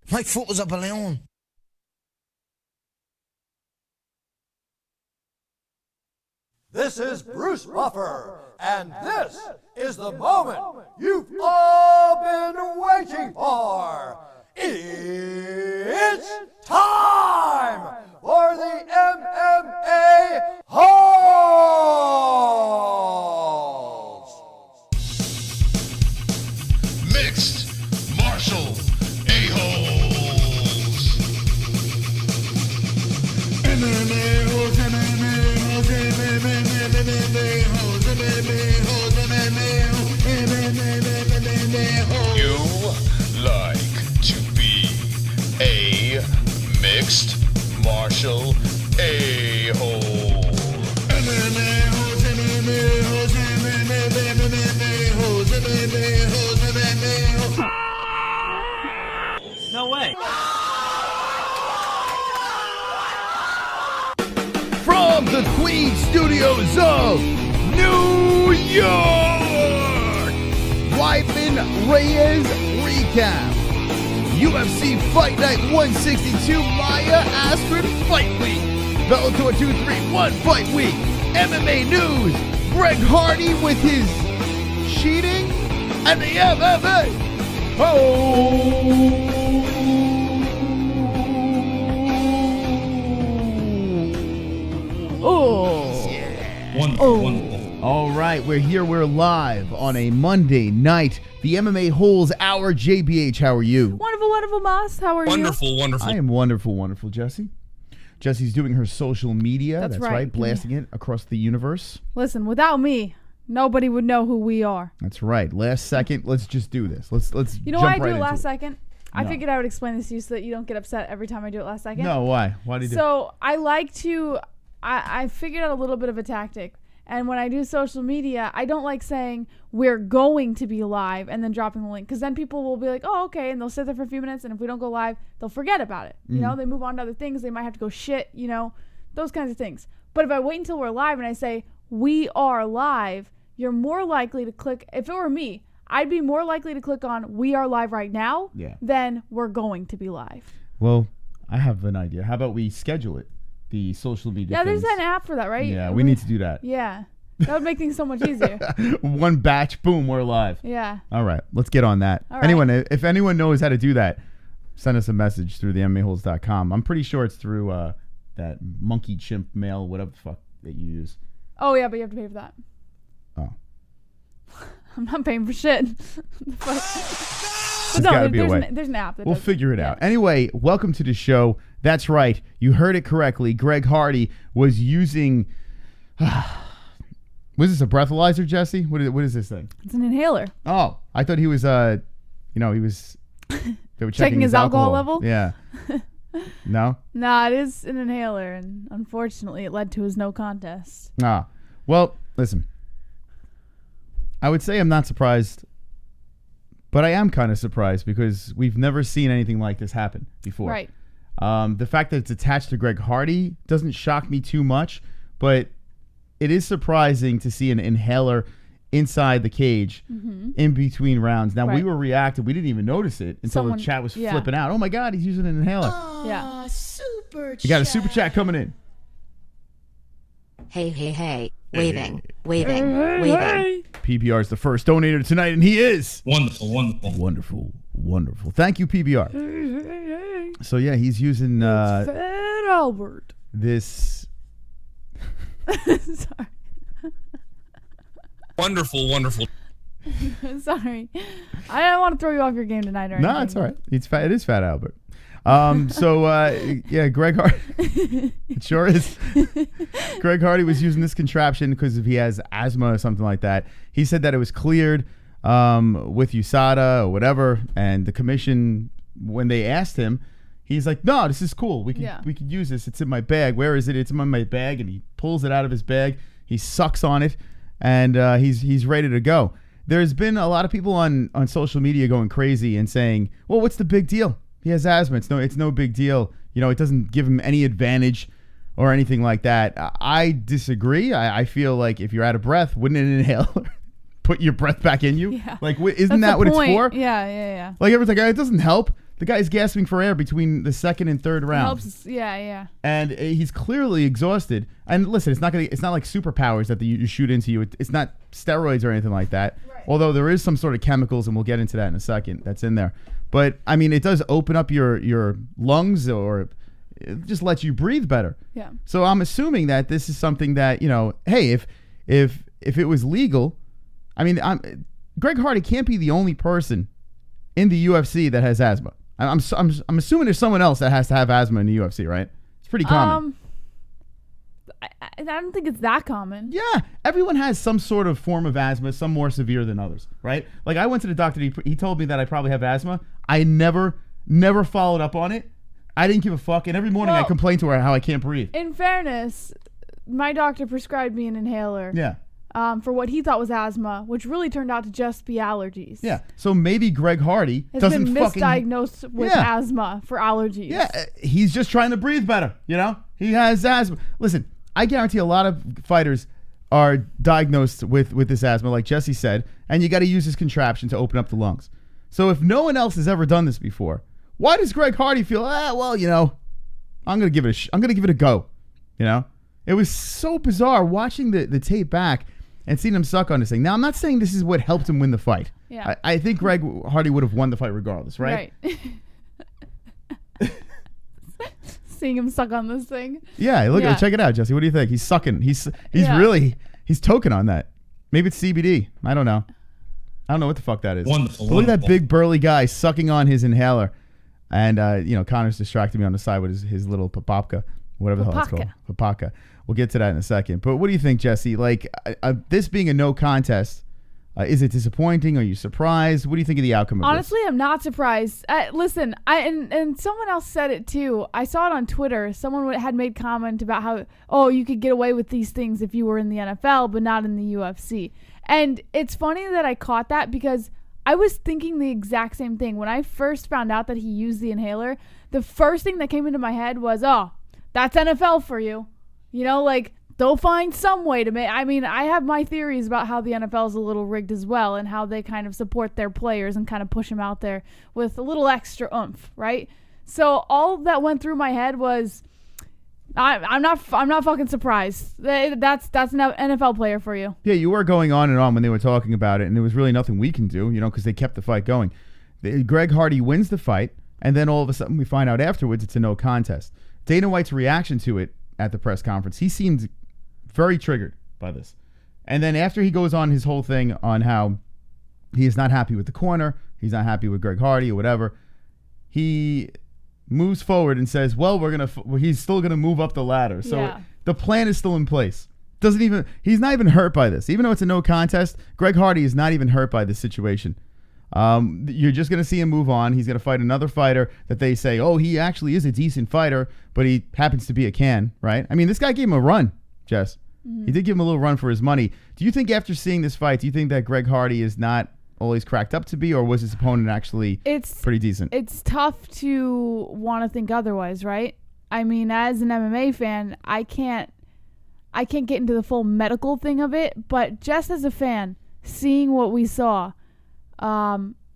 My foot was a balloon. This is Bruce Buffer, and this is the moment you've all been waiting for. It's time for the MMA-Holes! Mixed martial a-holes. MMA-Holes, MMA-Holes, MMA-Holes, MMA-Holes, MMA-Holes. You like to be a mixed martial a-hole. MMA-Holes, MMA-Holes, MMA-Holes, MMA-Holes, MMA-Holes. No way. From the Queen Studios of New York, Wyman Reyes recap. UFC Fight Night 162, Maya Askren Fight Week. Bellator 231 Fight Week. MMA News, Greg Hardy with his cheating and the MMA. Wonderful. All right, we're here. We're live on a Monday night. The MMA Holes Hour. JBH, how are you? Wonderful, Moss. How are you? Wonderful. I am wonderful, Jesse. Jesse's doing her social media. That's right. Blasting it across the universe. Listen, without me, nobody would know who we are. That's right. Last second, let's just do this. Let's. You know jump why I do right it into last second? I No. figured I would explain this to you so that you don't get upset every time I do it last second. No, why? Why do you do? So I like to. I figured out a little bit of a tactic. And when I do social media, I don't like saying we're going to be live and then dropping the link. Because then people will be like, oh, okay. And they'll sit there for a few minutes. And if we don't go live, they'll forget about it. You know, they move on to other things. They might have to go shit, you know, those kinds of things. But if I wait until we're live and I say we are live, you're more likely to click. If it were me, I'd be more likely to click on we are live right now than we're going to be live. Well, I have an idea. How about we schedule it? The social media. Yeah, there's things. an app for that, right? Yeah, we need to do that. Yeah. That would make things so much easier. One batch, boom, we're live. Yeah. All right, let's get on that. All right. Anyone, if anyone knows how to do that, send us a message through the MMAHoles.com. I'm pretty sure it's through that monkey chimp mail, whatever the fuck that you use. Oh, yeah, but you have to pay for that. Oh. I'm not paying for shit. There's gotta be a way. There's an app. We'll figure it out. Anyway, welcome to the show. That's right. You heard it correctly. Greg Hardy was using... Was this a breathalyzer, Jesse? What is this thing? It's an inhaler. Oh, I thought he was, he was... They were checking his alcohol level? Yeah. No? Nah, it is an inhaler, and unfortunately it led to his no contest. Well, listen. I would say I'm not surprised, but I am kind of surprised because we've never seen anything like this happen before. Right. The fact that it's attached to Greg Hardy doesn't shock me too much, but it is surprising to see an inhaler inside the cage in between rounds. Now, we were reacting. We didn't even notice it until the chat was flipping out. Oh, my God, he's using an inhaler. Yeah. Super chat. You got a super chat coming in. Hey. Waving. PBR is the first donator tonight, and he is. Wonderful. Wonderful. Thank you, PBR. So, yeah, he's using Fat Albert. this. Sorry. Wonderful. Sorry. I don't want to throw you off your game tonight or anything. No, it's all right. It is Fat Albert. Yeah, Greg Hardy. It sure is. Greg Hardy was using this contraption because if he has asthma or something like that. He said that it was cleared with USADA or whatever, and the commission, when they asked him, he's like, "No, this is cool. We could use this. It's in my bag. Where is it? It's in my bag." And he pulls it out of his bag. He sucks on it, and he's ready to go. There's been a lot of people on social media going crazy and saying, "Well, what's the big deal? He has asthma. It's no big deal. You know, it doesn't give him any advantage or anything like that." I disagree. I feel like if you're out of breath, wouldn't an inhaler put your breath back in you? Yeah. Like, isn't that what point. it's for? Yeah. Like, everyone's like, "It doesn't help." The guy's gasping for air between the second and third round. Helps. Yeah. And he's clearly exhausted. And listen, it's not like superpowers that you shoot into you. It's not steroids or anything like that. Right. Although there is some sort of chemicals, and we'll get into that in a second. That's in there. But I mean, it does open up your lungs, or it just lets you breathe better. Yeah. So I'm assuming that this is something that, hey, if it was legal, I mean, Greg Hardy can't be the only person in the UFC that has asthma. I'm assuming there's someone else that has to have asthma in the UFC, right? It's pretty common. I don't think it's that common. Yeah, everyone has some sort of form of asthma, some more severe than others, right? Like I went to the doctor, he told me that I probably have asthma. I never followed up on it. I didn't give a fuck, and every morning I complained to her how I can't breathe. In fairness, my doctor prescribed me an inhaler. Yeah. For what he thought was asthma, which really turned out to just be allergies. Yeah. So maybe Greg Hardy has doesn't been fucking misdiagnosed with asthma for allergies. Yeah, he's just trying to breathe better, He has asthma. Listen, I guarantee a lot of fighters are diagnosed with this asthma, like Jesse said, and you got to use this contraption to open up the lungs. So if no one else has ever done this before, why does Greg Hardy feel, I'm going to give it a go, It was so bizarre watching the tape back and seeing him suck on this thing. Now, I'm not saying this is what helped him win the fight. Yeah. I think Greg Hardy would have won the fight regardless, right? Right. Seeing him suck on this thing. Yeah, check it out, Jesse. What do you think? He's sucking. He's toking on that. Maybe it's CBD. I don't know what the fuck that is. Wonderful. Look at that big burly guy sucking on his inhaler. And, Connor's distracting me on the side with his little papapka, whatever the hell it's called. Papaka. We'll get to that in a second. But what do you think, Jesse? Like, this being a no contest, is it disappointing? Are you surprised? What do you think of the outcome of Honestly, I'm not surprised. Listen, and someone else said it too. I saw it on Twitter. Someone had made comment about how, you could get away with these things if you were in the NFL, but not in the UFC. And it's funny that I caught that because I was thinking the exact same thing. When I first found out that he used the inhaler, the first thing that came into my head was, that's NFL for you. They'll find some way to make. I mean, I have my theories about how the NFL is a little rigged as well, and how they kind of support their players and kind of push them out there with a little extra oomph, right? So all that went through my head was, I'm not fucking surprised. That's an NFL player for you. Yeah, you were going on and on when they were talking about it, and there was really nothing we can do, because they kept the fight going. Greg Hardy wins the fight, and then all of a sudden we find out afterwards it's a no contest. Dana White's reaction to it at the press conference, he seemed very triggered by this. And then after he goes on his whole thing on how he is not happy with the corner, he's not happy with Greg Hardy or whatever, he moves forward and says, he's still going to move up the ladder. So the plan is still in place. He's not even hurt by this. Even though it's a no contest, Greg Hardy is not even hurt by this situation. You're just going to see him move on. He's going to fight another fighter that they say, he actually is a decent fighter, but he happens to be a can, right? I mean, this guy gave him a run, Jess. Mm-hmm. He did give him a little run for his money. Do you think after seeing this fight, do you think that Greg Hardy is not all he's cracked up to be, or was his opponent actually pretty decent? It's tough to want to think otherwise, right? I mean, as an MMA fan, I can't get into the full medical thing of it, but just as a fan, seeing what we saw,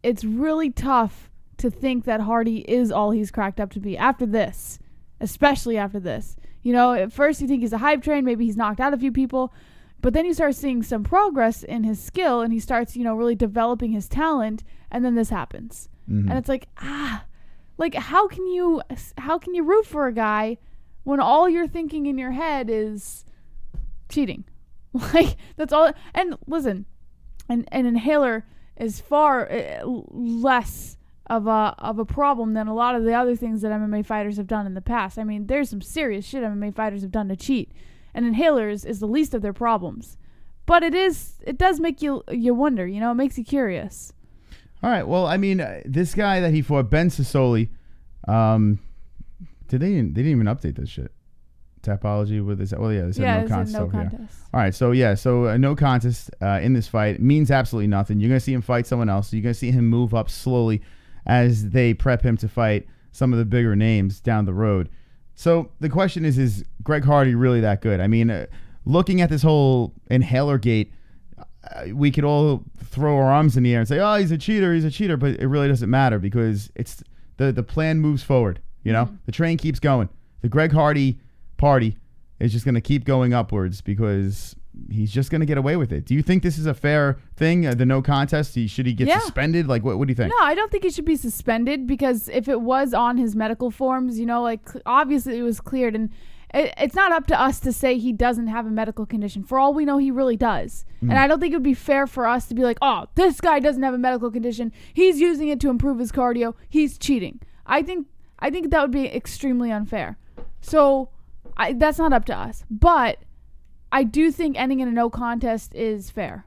it's really tough to think that Hardy is all he's cracked up to be after this, especially after this. At first you think he's a hype train, maybe he's knocked out a few people, but then you start seeing some progress in his skill and he starts, really developing his talent, and then this happens. Mm-hmm. And it's like, how can you root for a guy when all you're thinking in your head is cheating? That's all. And listen, an inhaler is far less of a problem than a lot of the other things that MMA fighters have done in the past. I mean, there's some serious shit MMA fighters have done to cheat, and inhalers is the least of their problems. But it does make you wonder, it makes you curious. All right, well, I mean, this guy that he fought, Ben Sassoli, they didn't even update this shit. Tapology with this. Well, yeah, they said no contest. No contest. Here. All right, so a no contest in this fight means absolutely nothing. You're gonna see him fight someone else. You're gonna see him move up slowly as they prep him to fight some of the bigger names down the road. So the question is Greg Hardy really that good? I mean, looking at this whole inhaler gate, we could all throw our arms in the air and say, he's a cheater, but it really doesn't matter because the plan moves forward. You know, the train keeps going. The Greg Hardy party is just going to keep going upwards because he's just going to get away with it. Do you think this is a fair thing? The no contest? Should he get suspended? Like, what do you think? No, I don't think he should be suspended because if it was on his medical forms, you know, like obviously it was cleared, and it's not up to us to say he doesn't have a medical condition. For all we know, he really does. And I don't think it would be fair for us to be like, oh, this guy doesn't have a medical condition. He's using it to improve his cardio. He's cheating. I think that would be extremely unfair. So that's not up to us. But I do think ending in a no contest is fair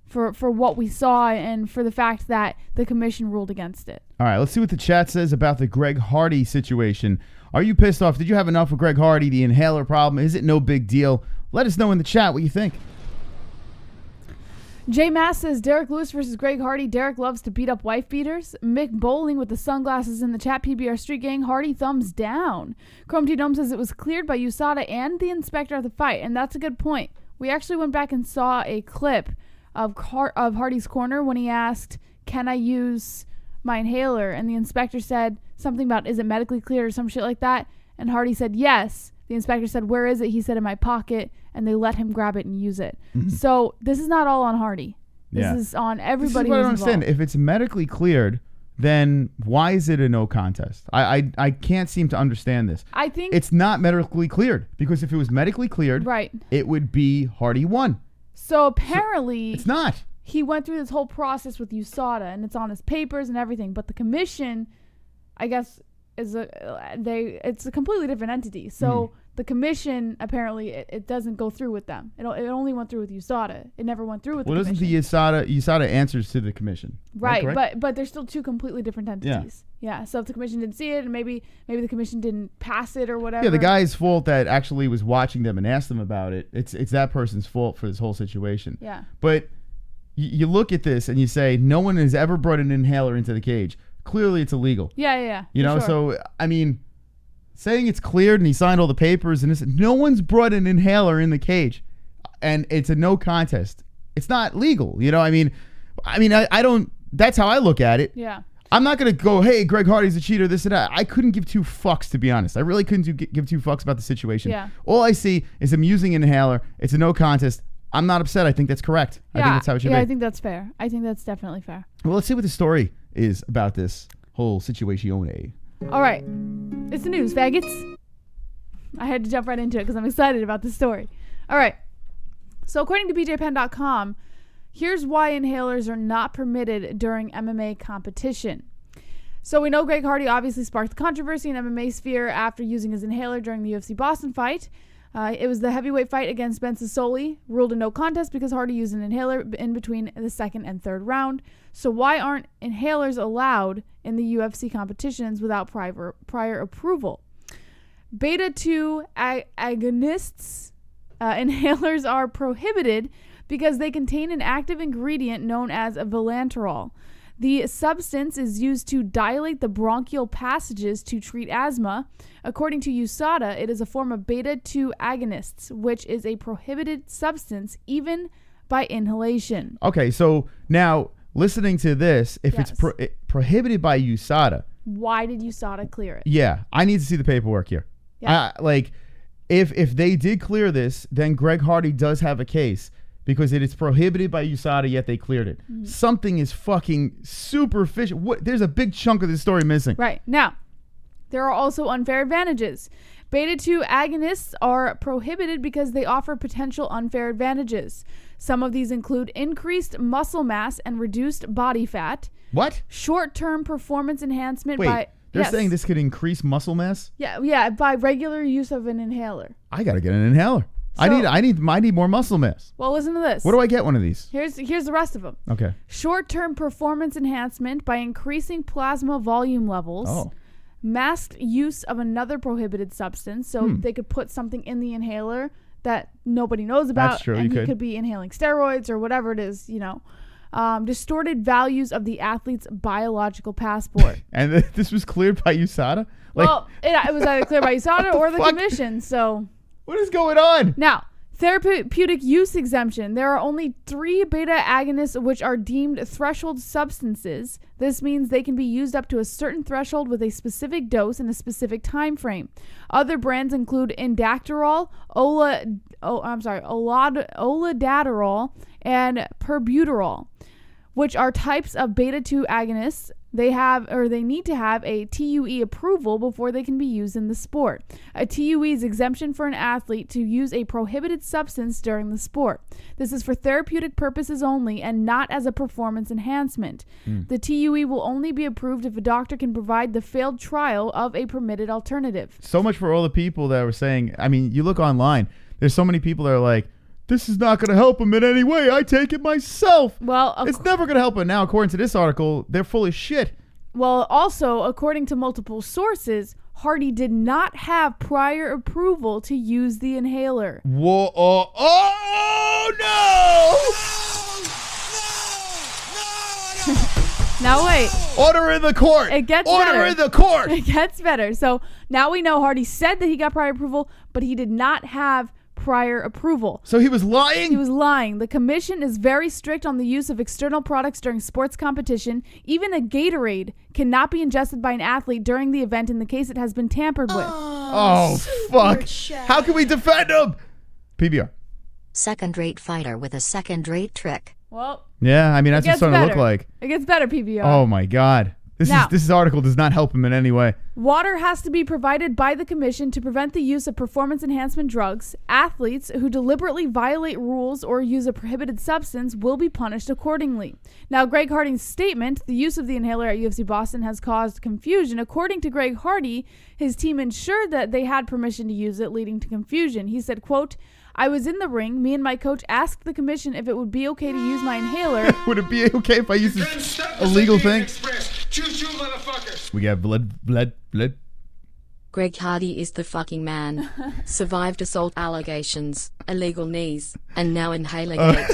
for what we saw and for the fact that the commission ruled against it. All right, let's see what the chat says about the Greg Hardy situation. Are you pissed off? Did you have enough with Greg Hardy, the inhaler problem? Is it no big deal? Let us know in the chat what you think. J Mass says Derek Lewis versus Greg Hardy. Derek loves to beat up wife beaters. Mick Bowling with the sunglasses in the chat. PBR Street Gang. Hardy thumbs down. Chrome T Dome says it was cleared by USADA and the inspector at the fight, and that's a good point. We actually went back and saw a clip of Hardy's corner when he asked, "Can I use my inhaler?" And the inspector said something about, "Is it medically cleared?" or some shit like that. And Hardy said yes. The inspector said, "Where is it?" He said, "In my pocket." And they let him grab it and use it. So this is not all on Hardy. This is on everybody. This is what I don't who's understand. involved. If it's medically cleared, then why is it a no contest? I can't seem to understand this. I think It's not medically cleared, because if it was medically cleared, right. it would be Hardy won. So apparently It's not. he went through this whole process with USADA, and it's on his papers and everything. But the commission, I guess, it's a completely different entity. So the commission, apparently, it doesn't go through with them. It only went through with USADA. It never went through with the Well, doesn't commission. the USADA answers to the commission? Right, correct? but they're still two completely different entities. Yeah. So if the commission didn't see it, and maybe the commission didn't pass it or whatever. Yeah, the guy's fault that actually was watching them and asked them about it. It's that person's fault for this whole situation. Yeah. But you look at this and you say, no one has ever brought an inhaler into the cage. Clearly, it's illegal. Yeah. You know, sure. so, I mean, saying it's cleared and he signed all the papers and this, no one's brought an inhaler in the cage, and it's a no contest. It's not legal. You know, I mean, I don't, that's how I look at it. Yeah. I'm not going to go, hey, Greg Hardy's a cheater, this and that. I couldn't give two fucks, to be honest. I really couldn't give two fucks about the situation. Yeah. All I see is him using an inhaler. It's a no contest. I'm not upset. I think that's correct. Yeah. I think that's how it should be. Yeah, I think that's fair. I think that's definitely fair. Well, let's see what the story is about this whole situation. All right. It's the news, faggots. I had to jump right into it because I'm excited about this story. All right. So according to BJPenn.com, here's why inhalers are not permitted during MMA competition. So we know Greg Hardy obviously sparked the controversy in MMA sphere after using his inhaler during the UFC Boston fight. It was the heavyweight fight against Ben Sassoli, ruled a no contest because Hardy used an inhaler in between the second and third round. So why aren't inhalers allowed in the UFC competitions without prior approval? Beta-2 agonists, inhalers are prohibited because they contain an active ingredient known as vilanterol. The substance is used to dilate the bronchial passages to treat asthma. According to USADA, it is a form of beta-2 agonists, which is a prohibited substance even by inhalation. Okay, so now listening to this, if it's prohibited by USADA, why did USADA clear it? Yeah, I need to see the paperwork here. Yeah. If they did clear this, then Greg Hardy does have a case because it is prohibited by USADA, yet they cleared it. Mm-hmm. Something is fucking super fishy. There's a big chunk of this story missing. Right. Now, there are also unfair advantages. Beta-2 agonists are prohibited because they offer potential unfair advantages. Some of these include increased muscle mass and reduced body fat. What? Short-term performance enhancement by... They're saying this could increase muscle mass? Yeah, by regular use of an inhaler. I got to get an inhaler. So, I need more muscle mass. Well, listen to this. Where do I get one of these? Here's the rest of them. Okay. Short-term performance enhancement by increasing plasma volume levels. Oh. Masked use of another prohibited substance, so they could put something in the inhaler that nobody knows about. That's true. And you could be inhaling steroids or whatever it is, you know. Distorted values of the athlete's biological passport. And this was cleared by USADA? Well, it was either cleared by USADA or the commission. So what is going on? Now, Therapeutic use exemption. There are only 3 beta agonists which are deemed threshold substances. This means they can be used up to a certain threshold with a specific dose in a specific time frame. Other brands include Indacterol, Oladaterol, and Perbuterol, which are types of beta-2 agonists. They need to have a TUE approval before they can be used in the sport. A TUE is exemption for an athlete to use a prohibited substance during the sport. This is for therapeutic purposes only and not as a performance enhancement. The TUE will only be approved if a doctor can provide the failed trial of a permitted alternative. So much for all the people that were saying, I mean, you look online, there's so many people that are like, this is not going to help him in any way. I take it myself. Well, it's never going to help him. Now, according to this article, they're full of shit. Well, also, according to multiple sources, Hardy did not have prior approval to use the inhaler. Whoa! Oh no! Now wait. Order in the court. It gets Order better. in the court. It gets better. So now we know Hardy said that he got prior approval, but he did not have prior approval. So he was lying? He was lying. The commission is very strict on the use of external products during sports competition. Even a Gatorade cannot be ingested by an athlete during the event in the case it has been tampered with. Oh, fuck. How can we defend him? PBR. Second-rate fighter with a second-rate trick. Well, yeah, I mean, that's what it's starting to look like. It gets better, PBR. Oh, my God. This article does not help him in any way. Water has to be provided by the commission to prevent the use of performance enhancement drugs. Athletes who deliberately violate rules or use a prohibited substance will be punished accordingly. Now, Greg Hardy's statement, the use of the inhaler at UFC Boston has caused confusion. According to Greg Hardy, his team ensured that they had permission to use it, leading to confusion. He said, quote, I was in the ring. Me and my coach asked the commission if it would be okay to use my inhaler. Would it be okay if I use this illegal thing? Choo-choo, motherfuckers. We got blood. Greg Hardy is the fucking man. Survived assault allegations, illegal knees, and now inhaler gate.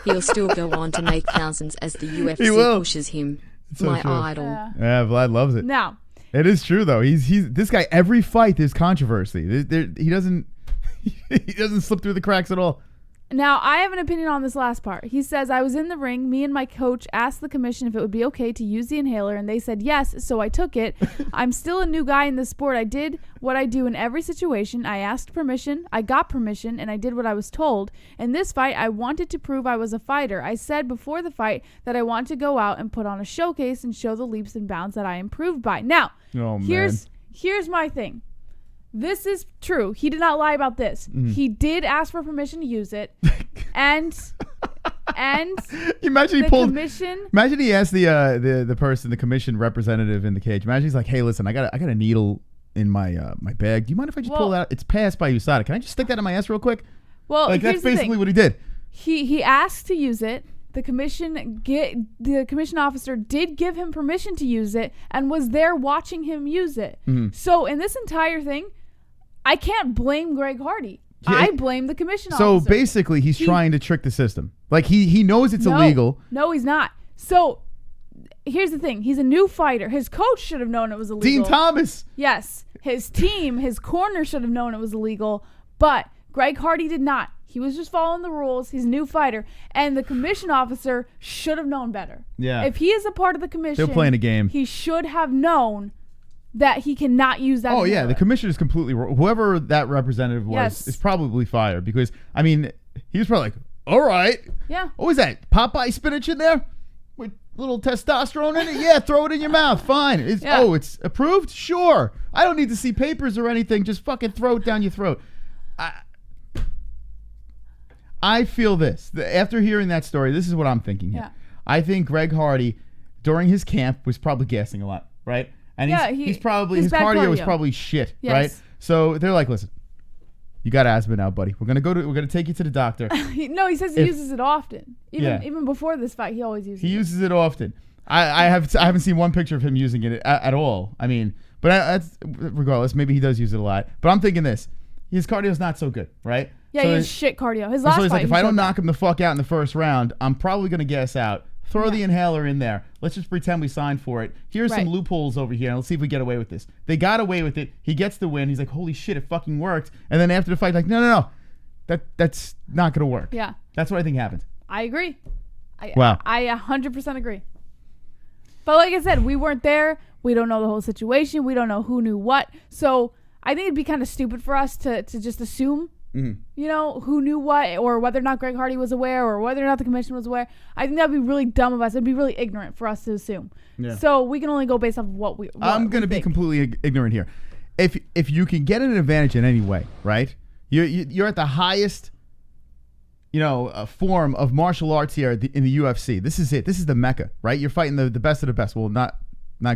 He'll still go on to make thousands as the UFC pushes him. So my true. idol. Yeah, Vlad loves it. Now, it is true though. He's this guy. Every fight there's controversy. He doesn't slip through the cracks at all. Now, I have an opinion on this last part. He says, I was in the ring. Me and my coach asked the commission if it would be okay to use the inhaler, and they said yes, so I took it. I'm still a new guy in this sport. I did what I do in every situation. I asked permission, I got permission, and I did what I was told. In this fight, I wanted to prove I was a fighter. I said before the fight that I want to go out and put on a showcase and show the leaps and bounds that I improved by. Now, here's my thing. This is true. He did not lie about this. He did ask for permission to use it, and imagine commission. Imagine he asked the person, the commission representative in the cage. Imagine he's like, "Hey, listen, I got a needle in my bag. Do you mind if I just pull it out? It's passed by USADA. Can I just stick that in my ass real quick?" Well, like that's basically what he did. He asked to use it. The commission officer did give him permission to use it and was there watching him use it. So in this entire thing, I can't blame Greg Hardy. Yeah. I blame the commission officer. So basically, he's trying to trick the system. Like he knows it's illegal. No, he's not. So here's the thing. He's a new fighter. His coach should have known it was illegal. Dean Thomas. Yes. His team, his corner should have known it was illegal. But Greg Hardy did not. He was just following the rules. He's a new fighter. And the commission officer should have known better. Yeah. If he is a part of the commission, they're playing a game. He should have known that he cannot use that. Oh, inhaler. yeah. The commission is completely wrong. Whoever that representative was is probably fired because, I mean, he was probably like, all right. Yeah. What was that? Popeye spinach in there? With little testosterone in it? Yeah, throw it in your mouth. Fine. Oh, it's approved? Sure. I don't need to see papers or anything. Just fucking throw it down your throat. I feel this. After hearing that story, this is what I'm thinking here. Yeah. I think Greg Hardy, during his camp, was probably gassing a lot, right? And he's probably, his cardio was probably shit, right? So they're like, listen, you got asthma now, buddy. We're gonna take you to the doctor. No, he says he uses it often. Even before this fight, he always uses it. He uses it often. I haven't seen one picture of him using it at all. I mean, but that's regardless. Maybe he does use it a lot. But I'm thinking this: his cardio's not so good, right? Yeah, he has shit cardio. His last so he's fight, like, if I don't knock him the fuck out in the first round, I'm probably gonna gas out. Throw the inhaler in there. Let's just pretend we signed for it. Here's some loopholes over here, and let's see if we get away with this. They got away with it. He gets the win. He's like, holy shit, it fucking worked. And then after the fight, like, no. That's not going to work. Yeah. That's what I think happened. I agree. Wow. I 100% agree. But like I said, we weren't there. We don't know the whole situation. We don't know who knew what. So I think it'd be kind of stupid for us to just assume, you know, who knew what, or whether or not Greg Hardy was aware, or whether or not the commission was aware. I think that'd be really dumb of us. It'd be really ignorant for us to assume. Yeah. So we can only go based off of what we. I'm going to be completely ignorant here. If you can get an advantage in any way, right? You're at the highest, form of martial arts here in the UFC. This is it. This is the mecca, right? You're fighting the best of the best. Well, not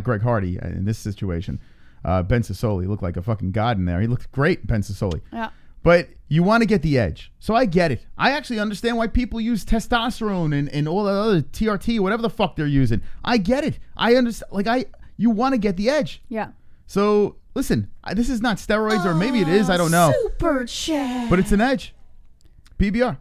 Greg Hardy in this situation. Ben Sassoli looked like a fucking god in there. He looked great, Ben Sassoli. Yeah. But you want to get the edge. So I get it. I actually understand why people use testosterone and all that other TRT, whatever the fuck they're using. I get it. I understand. You want to get the edge. Yeah. So listen, this is not steroids, or maybe it is. I don't know. Super chat. But it's an edge. PBR.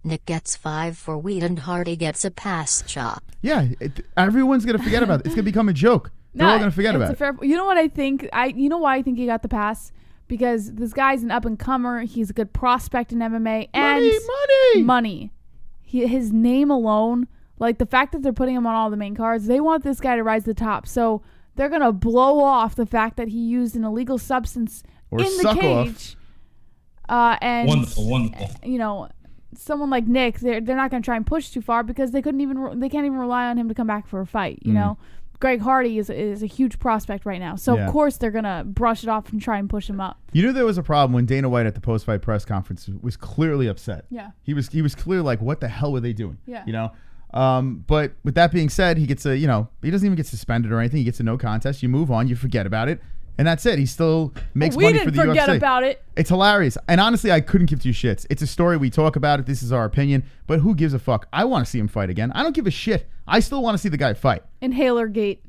Nick gets 5 for weed and Hardy gets a pass chop. Yeah, everyone's gonna forget about it. It's gonna become a joke. They're all gonna forget about it. You know what I think? You know why I think he got the pass? Because this guy's an up and comer. He's a good prospect in MMA and money. His name alone, like the fact that they're putting him on all the main cards, they want this guy to rise to the top. So they're gonna blow off the fact that he used an illegal substance in the cage. And Wonderful. Someone like Nick, they're not going to try and push too far because they can't even rely on him to come back for a fight. You know, Greg Hardy is a huge prospect right now, so of course they're going to brush it off and try and push him up. You knew there was a problem when Dana White at the post-fight press conference was clearly upset. Yeah, he was clearly like, what the hell were they doing? Yeah, But with that being said, he gets he doesn't even get suspended or anything. He gets a no contest. You move on. You forget about it. And that's it. He still makes money for the UFC. We didn't forget about it. It's hilarious. And honestly, I couldn't give two shits. It's a story. We talk about it. This is our opinion. But who gives a fuck? I want to see him fight again. I don't give a shit. I still want to see the guy fight. Inhaler gate.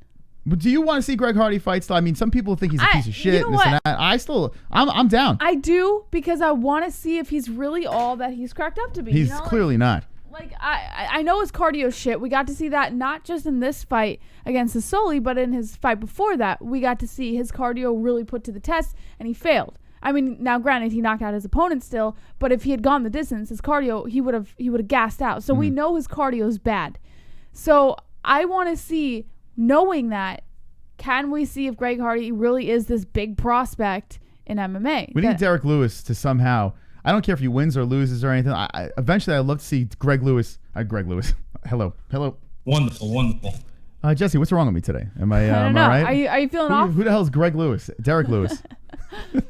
But do you want to see Greg Hardy fight still? I mean, some people think he's a piece of shit. You know what? I'm down. I do, because I want to see if he's really all that he's cracked up to be. He's clearly not. Like, I know his cardio shit. We got to see that not just in this fight against Sassoli, but in his fight before that. We got to see his cardio really put to the test, and he failed. I mean, now granted, he knocked out his opponent still, but if he had gone the distance, his cardio, he would have gassed out. So we know his cardio is bad. So I want to see, knowing that, can we see if Greg Hardy really is this big prospect in MMA? We need Derek Lewis to somehow... I don't care if he wins or loses or anything. Eventually, I'd love to see Greg Lewis. Hello. Wonderful. Jesse, what's wrong with me today? Am I don't know. All right? Are you feeling off? Who the hell is Greg Lewis? Derek Lewis.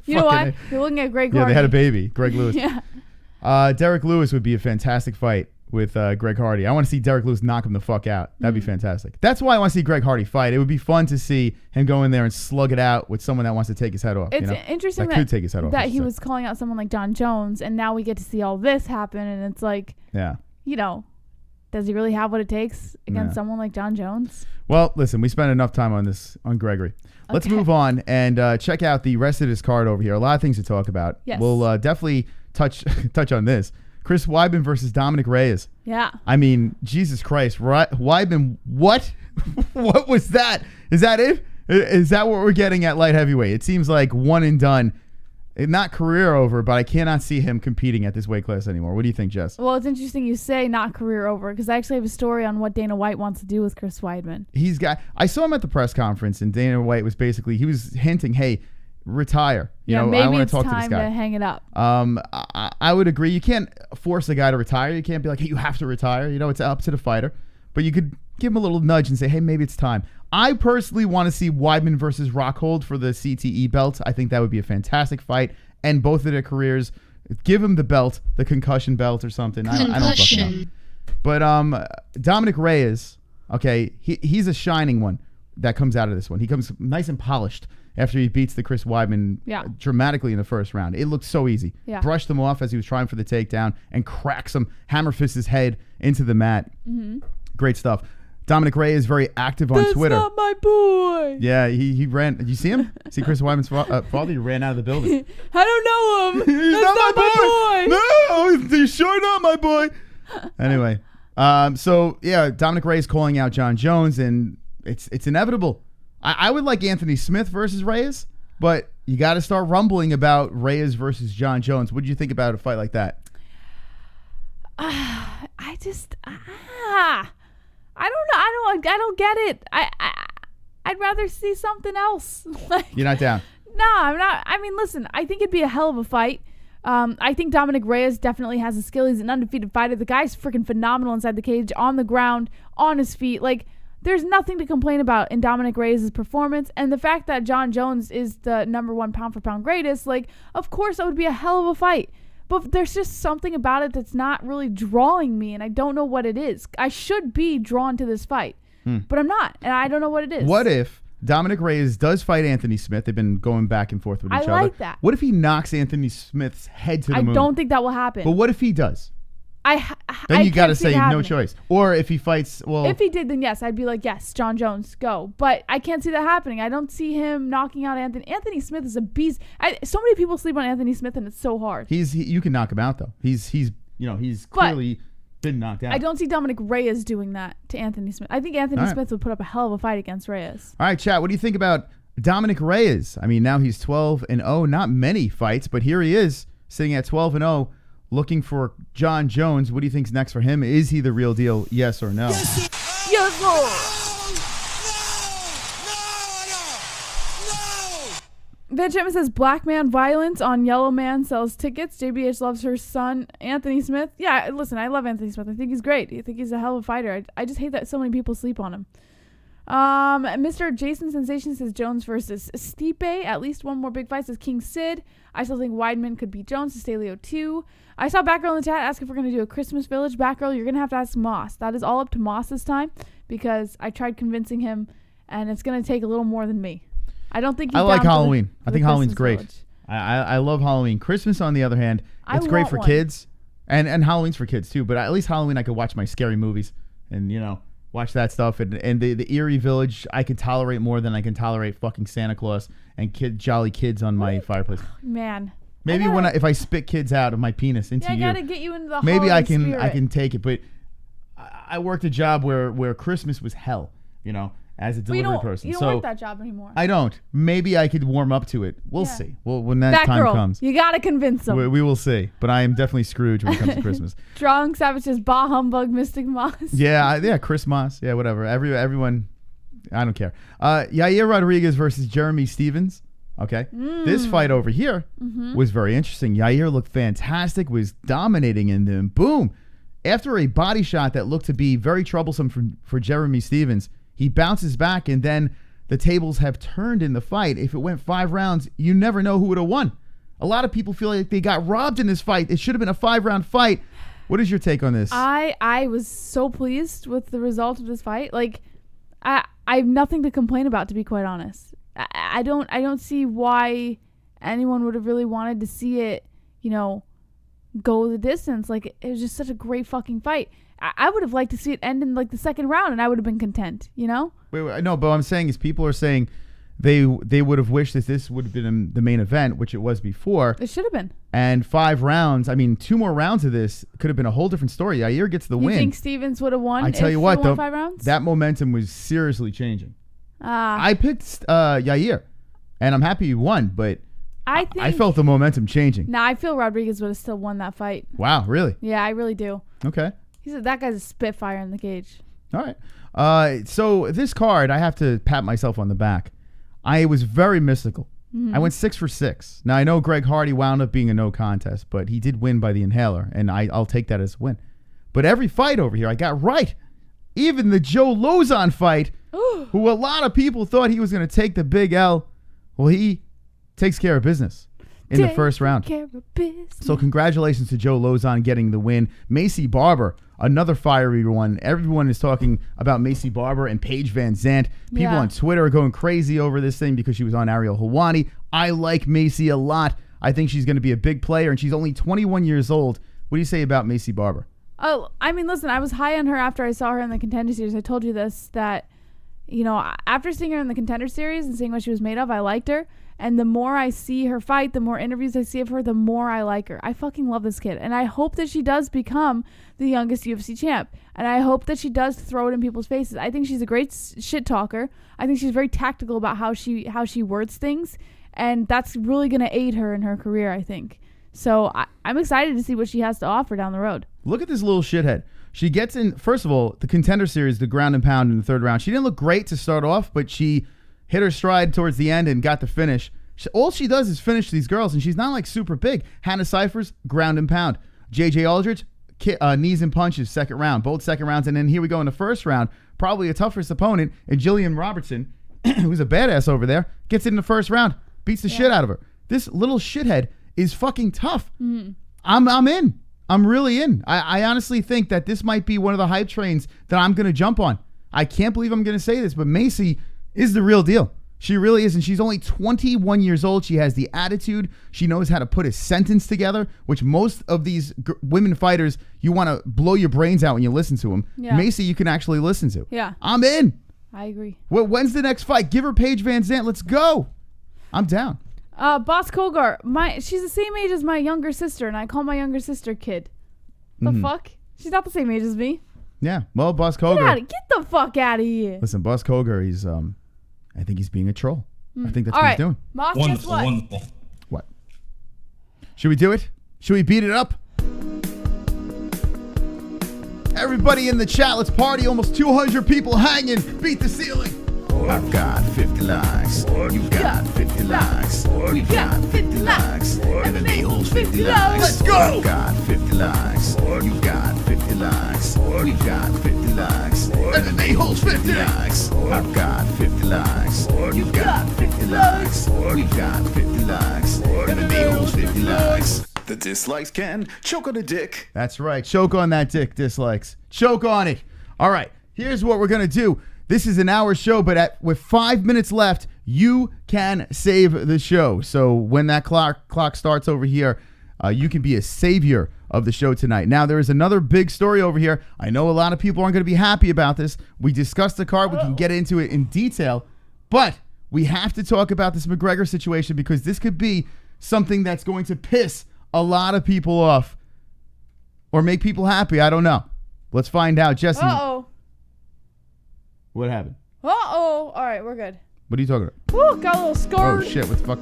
You know what? You're looking at Greg Hardy. Yeah, they had a baby. Greg Lewis. Yeah. Derek Lewis would be a fantastic fight with Greg Hardy. I want to see Derek Lewis knock him the fuck out. That'd be fantastic. That's why I want to see Greg Hardy fight. It would be fun to see him go in there and slug it out with someone that wants to take his head off. It's interesting that could take his head off. That he was calling out someone like Jon Jones, and now we get to see all this happen, and it's like, does he really have what it takes against someone like Jon Jones? Well, listen, we spent enough time on Gregory. Let's move on and check out the rest of his card over here. A lot of things to talk about. Yes. We'll definitely touch on this. Chris Weidman versus Dominic Reyes. Yeah. I mean, Jesus Christ. Weidman, what? What was that? Is that it? Is that what we're getting at light heavyweight? It seems like one and done. Not career over, but I cannot see him competing at this weight class anymore. What do you think, Jess? Well, it's interesting you say not career over, because I actually have a story on what Dana White wants to do with Chris Weidman. I saw him at the press conference, and Dana White was he was hinting, hey, retire. Maybe I want it's to talk time to this guy. to hang it up. I would agree. You can't force a guy to retire. You can't be like, hey, you have to retire. It's up to the fighter. But you could give him a little nudge and say, hey, maybe it's time. I personally want to see Weidman versus Rockhold for the CTE belt. I think that would be a fantastic fight. And both of their careers, give him the belt, the concussion belt or something. I don't fucking know. But Dominic Reyes, okay, he's a shining one that comes out of this one. He comes nice and polished after he beats the Chris Weidman dramatically in the first round. It looked so easy. Yeah. Brushed him off as he was trying for the takedown and cracks him, hammer fists his head into the mat. Mm-hmm. Great stuff. Dominic Reyes is very active on Twitter. That's not my boy. Yeah, he ran. Did you see him? See Chris Weidman's father? He ran out of the building. I don't know him. He's That's not my boy. No, he's sure not my boy. Anyway, so yeah, Dominic Reyes calling out Jon Jones, and it's inevitable. I would like Anthony Smith versus Reyes, but you got to start rumbling about Reyes versus Jon Jones. What do you think about a fight like that? I just I don't know. I don't get it. I'd rather see something else. Like, you're not down. No, I'm not. I mean, listen, I think it'd be a hell of a fight. I think Dominic Reyes definitely has a skill. He's an undefeated fighter. The guy's freaking phenomenal inside the cage, on the ground, on his feet. Like, there's nothing to complain about in Dominic Reyes' performance. And the fact that Jon Jones is the #1 pound-for-pound greatest, like, of course that would be a hell of a fight. But there's just something about it that's not really drawing me, and I don't know what it is. I should be drawn to this fight, but I'm not, and I don't know what it is. What if Dominic Reyes does fight Anthony Smith? They've been going back and forth with each other. I like that. What if he knocks Anthony Smith's head to the moon? I don't think that will happen. But what if he does? Then you got to say no choice. Or if he fights, well, if he did, then yes, I'd be like, yes, Jon Jones, go. But I can't see that happening. I don't see him knocking out Anthony. Anthony Smith is a beast. So many people sleep on Anthony Smith, and it's so hard. You can knock him out though. He's clearly been knocked out. I don't see Dominic Reyes doing that to Anthony Smith. I think Anthony Smith would put up a hell of a fight against Reyes. All right, chat. What do you think about Dominic Reyes? I mean, now he's 12-0. Not many fights, but here he is sitting at 12-0. Looking for Jon Jones. What do you think's next for him? Is he the real deal? Yes or no? Yes, Lord. Benjamin says Black Man Violence on Yellow Man sells tickets. JBH loves her son, Anthony Smith. Yeah, listen, I love Anthony Smith. I think he's great. I think he's a hell of a fighter. I just hate that so many people sleep on him. Mr. Jason Sensation says Jones versus Stipe. At least one more big fight, says King Sid. I still think Weidman could beat Jones. Stalio 2. I saw Batgirl in the chat ask if we're going to do a Christmas Village. Batgirl, you're going to have to ask Moss. That is all up to Moss this time because I tried convincing him, and it's going to take a little more than me. I don't think he's I like down Halloween. I think Halloween's great. Village. I love Halloween. Christmas, on the other hand, it's great for kids, and Halloween's for kids too. But at least Halloween, I could watch my scary movies and watch that stuff. And the eerie village, I can tolerate more than I can tolerate fucking Santa Claus and jolly kids on my fireplace. Man. Maybe if I spit kids out of my penis into you, I gotta get you into the maybe I can spirit. I can take it. But I worked a job where Christmas was hell, as a delivery person. You don't work that job anymore. I don't. Maybe I could warm up to it. We'll see. Well, when that time comes, you gotta convince them. We will see. But I am definitely Scrooge when it comes to Christmas. Strong Savage says Bah Humbug Mystic Moss. Yeah, Chris Moss. Yeah, whatever. Everyone, I don't care. Yair Rodriguez versus Jeremy Stevens. Okay. This fight over here was very interesting. Yair looked fantastic, was dominating, and then boom. After a body shot that looked to be very troublesome for Jeremy Stevens, he bounces back, and then the tables have turned in the fight. If it went 5 rounds, you never know who would have won. A lot of people feel like they got robbed in this fight. It should have been a 5-round fight. What is your take on this? I was so pleased with the result of this fight. Like, I have nothing to complain about, to be quite honest. I don't see why anyone would have really wanted to see it, go the distance. Like, it was just such a great fucking fight. I would have liked to see it end in like the second round, and I would have been content. Wait, no, but what I'm saying is people are saying they would have wished that this would have been the main event, which it was before. It should have been. And 5 rounds. I mean, 2 more rounds of this could have been a whole different story. Yair gets the win. You think Stevens would have won? I tell you what, though, 5 rounds? that momentum was seriously changing. I picked Yair, and I'm happy he won, but I felt the momentum changing. I feel Rodriguez would have still won that fight. Wow, really? Yeah, I really do. Okay. That guy's a spitfire in the cage. All right. So this card, I have to pat myself on the back. I was very mystical. I went 6 for 6. Now, I know Greg Hardy wound up being a no contest, but he did win by the inhaler, and I'll take that as a win. But every fight over here, I got right. Even the Joe Lozon fight, who a lot of people thought he was going to take the big L, well, he takes care of business in the first round. So congratulations to Joe Lozon getting the win. Macy Barber, another fiery one. Everyone is talking about Macy Barber and Paige Van Zandt. People on Twitter are going crazy over this thing because she was on Ariel Helwani. I like Macy a lot. I think she's going to be a big player, and she's only 21 years old. What do you say about Macy Barber? Oh, I mean, listen, I was high on her after I saw her in the Contender Series. I told you this, that, after seeing her in the Contender Series and seeing what she was made of, I liked her. And the more I see her fight, the more interviews I see of her, the more I like her. I fucking love this kid. And I hope that she does become the youngest UFC champ. And I hope that she does throw it in people's faces. I think she's a great shit talker. I think she's very tactical about how she words things. And that's really going to aid her in her career, I think. So I'm excited to see what she has to offer down the road. Look at this little shithead. She gets in, first of all, the Contender Series, the ground and pound in the third round. She didn't look great to start off, but she hit her stride towards the end and got the finish. All she does is finish these girls, and she's not like super big. Hannah Cyphers, ground and pound. JJ Aldridge, knees and punches, second round. Both second rounds. And then here we go in the first round. Probably a toughest opponent. And Jillian Robertson, who's a badass over there, gets it in the first round. Beats the shit out of her. This little shithead is fucking tough. Mm-hmm. I'm in. I'm really in. I honestly think that this might be one of the hype trains that I'm going to jump on. I can't believe I'm going to say this, but Macy is the real deal. She really is, and she's only 21 years old. She has the attitude. She knows how to put a sentence together, which most of these women fighters, you want to blow your brains out when you listen to them. Yeah. Macy, you can actually listen to. Yeah. I'm in. I agree. Well, when's the next fight? Give her Paige Van Zandt. Let's go. I'm down. Boss Kogar, she's the same age as my younger sister, and I call my younger sister kid. The fuck? She's not the same age as me. Yeah. Well, Boss Kogar. Get the fuck out of here. Listen, Boss Kogar, he's I think he's being a troll. I think that's what he's doing. Moss, Wonderful, guess what? wonderful. What? Should we do it? Should we beat it up? Everybody in the chat, let's party. Almost 200 people hanging. Beat the ceiling. I've got 50 likes. You've got 50 likes. We've got 50 likes. MMA-Holes 50 likes. Let's go! I've got 50 likes. You've got 50 likes. We've got 50 likes. MMA-Holes 50 likes. I've got 50 likes. You've got 50 likes. We've got 50 likes. MMA-Holes 50 likes. The dislikes can choke on a dick. That's right. Choke on that dick, dislikes. Choke on it. All right. Here's what we're going to do. This is an hour show, but with 5 minutes left, you can save the show. So when that clock starts over here, you can be a savior of the show tonight. Now, there is another big story over here. I know a lot of people aren't going to be happy about this. We discussed the card. We can get into it in detail. But we have to talk about this McGregor situation because this could be something that's going to piss a lot of people off or make people happy. I don't know. Let's find out. Jesse. Uh-oh. What happened? Uh-oh. All right, we're good. What are you talking about? Woo, got a little scared. Oh, shit. What the fuck?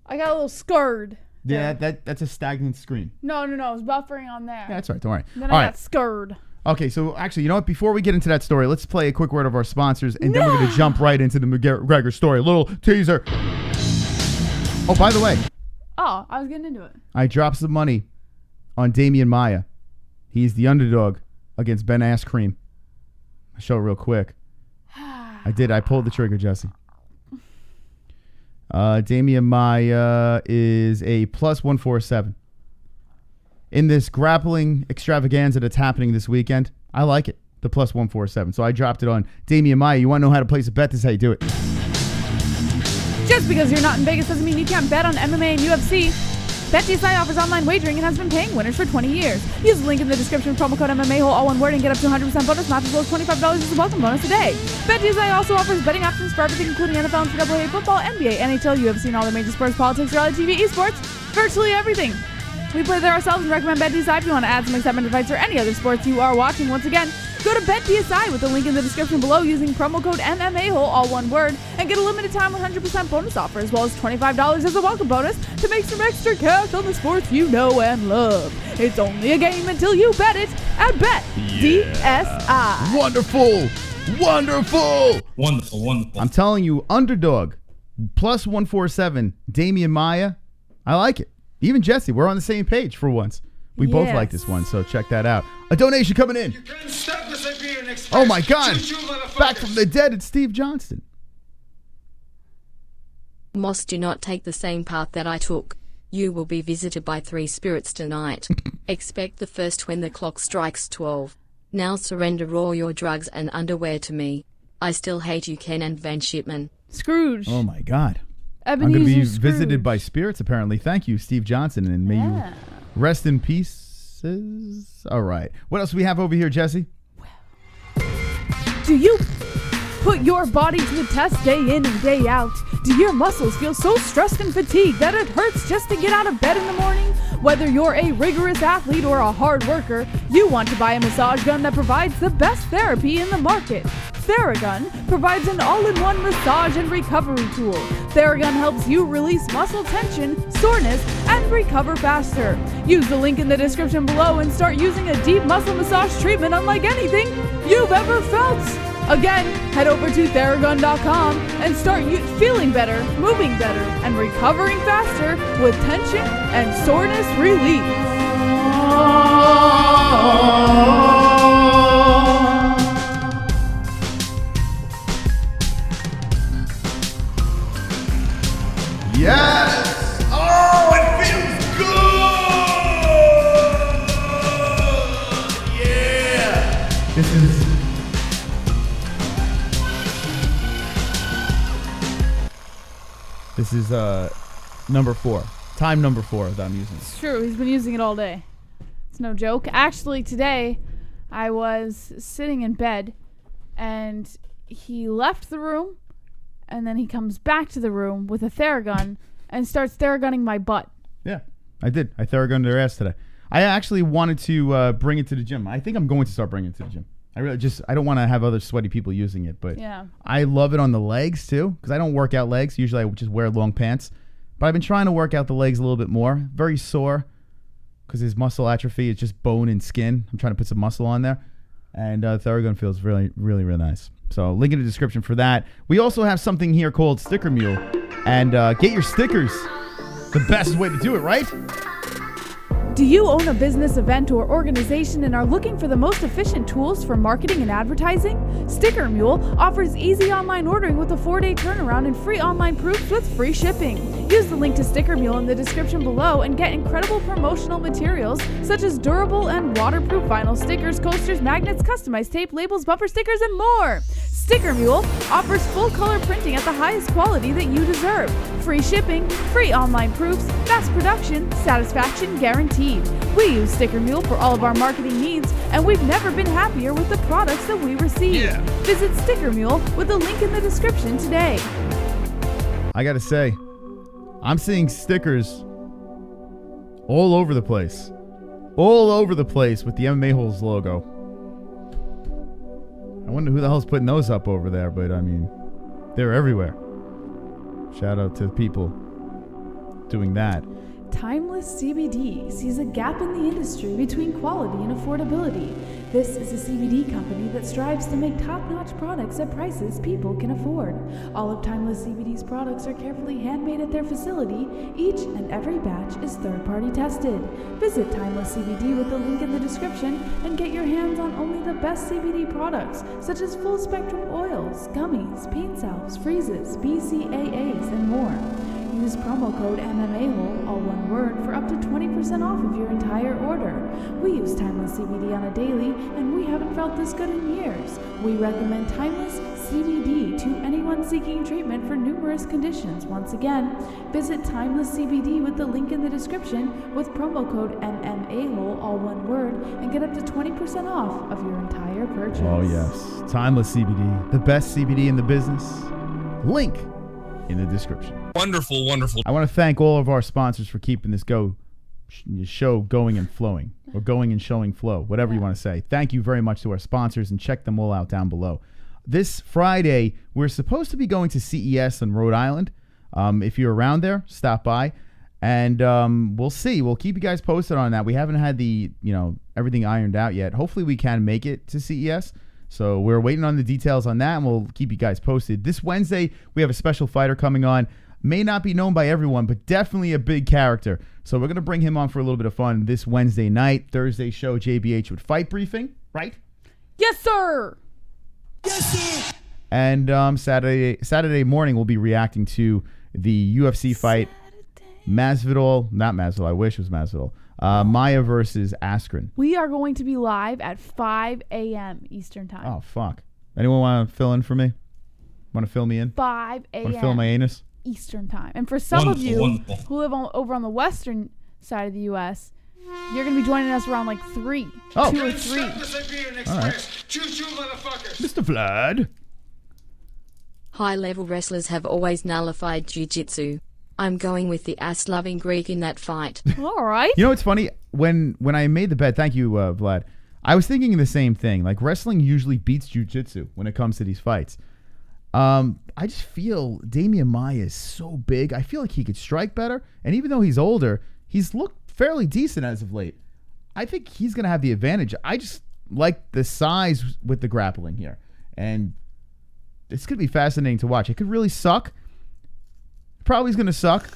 I got a little scared. Yeah, that's a stagnant screen. No. It's buffering on there. Yeah, that's right. Don't worry. Then I got scared. Okay, so actually, you know what? Before we get into that story, let's play a quick word of our sponsors, and then we're going to jump right into the McGregor story. A little teaser. Oh, by the way. Oh, I was getting into it. I dropped some money on Damian Maia. He's the underdog against Ben Ass Cream. I'll show it real quick. I did. I pulled the trigger, Jesse. Damian Maia is a plus 147. In this grappling extravaganza that's happening this weekend, I like it. The plus 147. So I dropped it on Damian Maia. You want to know how to place a bet? This is how you do it. Just because you're not in Vegas doesn't mean you can't bet on MMA and UFC. BetDSI offers online wagering and has been paying winners for 20 years. Use the link in the description, promo code MMA-Hole, all one word, and get up to 100% bonus match as well as $25 as a welcome bonus today. BetDSI also offers betting options for everything, including NFL and NCAA football, NBA, NHL, UFC, and all the major sports, politics, reality TV, esports, virtually everything. We play there ourselves and recommend BetDSI if you want to add some excitement fights or any other sports you are watching. Once again, go to BetDSI with the link in the description below using promo code MMA-Hole, all one word, and get a limited time 100% bonus offer as well as $25 as a welcome bonus to make some extra cash on the sports you know and love. It's only a game until you bet it at BetDSI. Wonderful. Wonderful. I'm telling you, underdog, plus 147, Damian Maia. I like it. Even Jesse, we're on the same page for once. We both like this one, so check that out. A donation coming in. Oh my God. Back from the dead, it's Steve Johnston. Moss, do not take the same path that I took. You will be visited by 3 spirits tonight. Expect the first when the clock strikes 12. Now surrender all your drugs and underwear to me. I still hate you, Ken and Van Shipman. Scrooge. Oh my God. Ebenezer I'm going to be Scrooge. visited by spirits, apparently. Thank you, Steve Johnson, and may you rest in pieces. All right. What else do we have over here, Jesse? Do you put your body to the test day in and day out? Do your muscles feel so stressed and fatigued that it hurts just to get out of bed in the morning? Whether you're a rigorous athlete or a hard worker, you want to buy a massage gun that provides the best therapy in the market. Theragun provides an all-in-one massage and recovery tool. Theragun helps you release muscle tension, soreness, and recover faster. Use the link in the description below and start using a deep muscle massage treatment unlike anything you've ever felt. Again, head over to Theragun.com and start feeling better, moving better, and recovering faster with tension and soreness relief. Yes! Oh, it feels good! Yeah! This is number 4. Time number 4 that I'm using. It's true. He's been using it all day. It's no joke. Actually, today I was sitting in bed and he left the room and then he comes back to the room with a Theragun and starts Theragunning my butt. Yeah, I did. I Theragunned their ass today. I actually wanted to bring it to the gym. I think I'm going to start bringing it to the gym. I don't want to have other sweaty people using it, but yeah. I love it on the legs too because I don't work out legs. Usually I just wear long pants, but I've been trying to work out the legs a little bit more. Very sore because his muscle atrophy is just bone and skin. I'm trying to put some muscle on there, and Theragun feels really, really, really nice. So link in the description for that. We also have something here called Sticker Mule, and get your stickers. The best way to do it, right? Do you own a business, event, or organization and are looking for the most efficient tools for marketing and advertising? Sticker Mule offers easy online ordering with a 4-day turnaround and free online proofs with free shipping. Use the link to Sticker Mule in the description below and get incredible promotional materials such as durable and waterproof vinyl stickers, coasters, magnets, customized tape, labels, bumper stickers, and more. Sticker Mule offers full color printing at the highest quality that you deserve. Free shipping, free online proofs, fast production, satisfaction guaranteed. We use Sticker Mule for all of our marketing needs, and we've never been happier with the products that we receive. Yeah. Visit Sticker Mule with the link in the description today. I gotta say, I'm seeing stickers all over the place. All over the place with the MMA-Holes logo. I wonder who the hell's putting those up over there, but I mean, they're everywhere. Shout out to the people doing that. Timeless CBD sees a gap in the industry between quality and affordability. This is a CBD company that strives to make top-notch products at prices people can afford. All of Timeless CBD's products are carefully handmade at their facility. Each and every batch is third-party tested. Visit Timeless CBD with the link in the description and get your hands on only the best CBD products, such as full-spectrum oils, gummies, paint salves, freezes, BCAAs, and more. Use promo code MMA-Hole, all one word, for up to 20% off of your entire order. We use Timeless CBD on a daily, and we haven't felt this good in years. We recommend Timeless CBD to anyone seeking treatment for numerous conditions. Once again, visit Timeless CBD with the link in the description with promo code MMA-Hole, all one word, and get up to 20% off of your entire purchase. Oh yes, Timeless CBD, the best CBD in the business. Link in the description. Wonderful, wonderful. I want to thank all of our sponsors for keeping this show going and flowing, or going and showing flow, whatever you want to say. Thank you very much to our sponsors, and check them all out down below. This Friday, we're supposed to be going to CES in Rhode Island. If you're around there, stop by, and we'll see. We'll keep you guys posted on that. We haven't had everything ironed out yet. Hopefully, we can make it to CES. So we're waiting on the details on that, and we'll keep you guys posted. This Wednesday, we have a special fighter coming on. May not be known by everyone, but definitely a big character. So we're going to bring him on for a little bit of fun this Wednesday night. Thursday show, JBH with Fight Briefing, right? Yes, sir! Yes, sir. And Saturday morning, we'll be reacting to the UFC fight. Masvidal, I wish it was Masvidal. Maya versus Askren. We are going to be live at 5 a.m. Eastern Time. Oh, fuck. Anyone want to fill in for me? Want to fill me in? 5 a.m. Want to fill my anus? Eastern Time. And for some of you who live over on the western side of the U.S., you're going to be joining us around like 3. Oh. 2 or 3. All right. Choo-choo, motherfuckers. Mr. Vlad. High-level wrestlers have always nullified jiu-jitsu. I'm going with the ass-loving Greek in that fight. All right. You know what's funny? When I made the bet, thank you, Vlad, I was thinking the same thing. Like, wrestling usually beats jiu-jitsu when it comes to these fights. I just feel Damian Maia is so big. I feel like he could strike better. And even though he's older, he's looked fairly decent as of late. I think he's going to have the advantage. I just like the size with the grappling here. And it's going to be fascinating to watch. It could really suck. Probably is going to suck.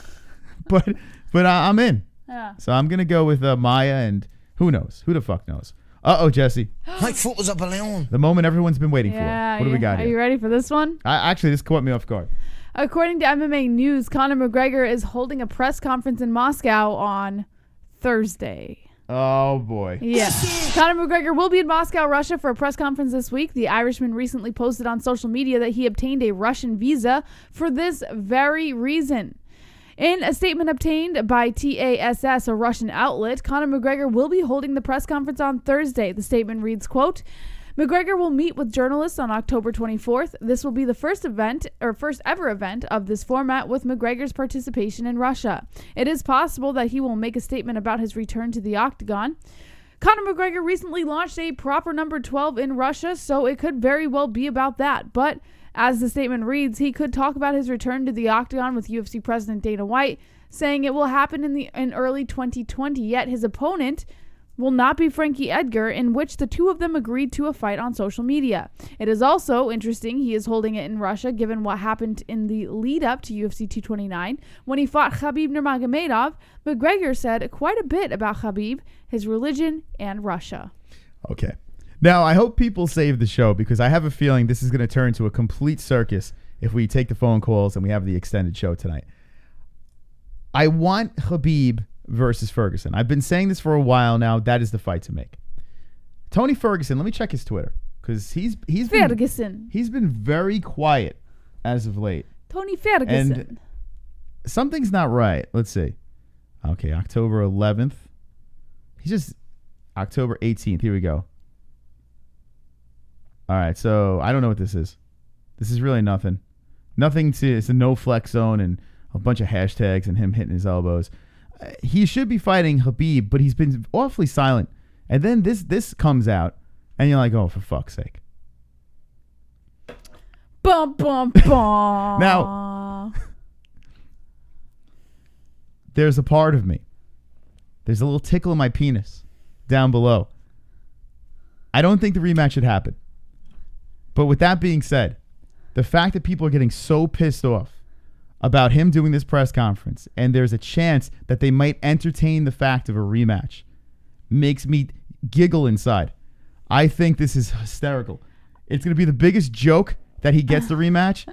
But I'm in. Yeah. So I'm going to go with Maia, and who knows? Who the fuck knows? Uh-oh, Jesse. My foot was up a balloon. The moment everyone's been waiting for. What do we got here? Are you ready for this one? Actually, this caught me off guard. According to MMA News, Conor McGregor is holding a press conference in Moscow on Thursday. Oh, boy. Yeah. Conor McGregor will be in Moscow, Russia for a press conference this week. The Irishman recently posted on social media that he obtained a Russian visa for this very reason. In a statement obtained by TASS, a Russian outlet, Conor McGregor will be holding the press conference on Thursday. The statement reads, quote, McGregor will meet with journalists on October 24th. This will be the first ever event of this format with McGregor's participation in Russia. It is possible that he will make a statement about his return to the octagon. Conor McGregor recently launched a proper number 12 in Russia, so it could very well be about that. But as the statement reads, he could talk about his return to the octagon with UFC President Dana White, saying it will happen in early 2020, yet his opponent will not be Frankie Edgar, in which the two of them agreed to a fight on social media. It is also interesting he is holding it in Russia, given what happened in the lead-up to UFC 229. When he fought Khabib Nurmagomedov, McGregor said quite a bit about Khabib, his religion, and Russia. Okay. Now, I hope people save the show, because I have a feeling this is going to turn into a complete circus if we take the phone calls and we have the extended show tonight. I want Khabib versus Ferguson. I've been saying this for a while now. That is the fight to make. Tony Ferguson, let me check his Twitter, because he's been very quiet as of late. Tony Ferguson. And something's not right. Let's see. Okay, October 11th. He's just October 18th. Here we go. All right, so I don't know what this is. This is really nothing. It's a no flex zone and a bunch of hashtags and him hitting his elbows. He should be fighting Khabib, but he's been awfully silent. And then this comes out, and you're like, oh, for fuck's sake. Bum, bum, bum. Now, there's a part of me. There's a little tickle in my penis down below. I don't think the rematch should happen. But with that being said, the fact that people are getting so pissed off about him doing this press conference, and there's a chance that they might entertain the fact of a rematch, makes me giggle inside. I think this is hysterical. It's going to be the biggest joke that he gets the rematch.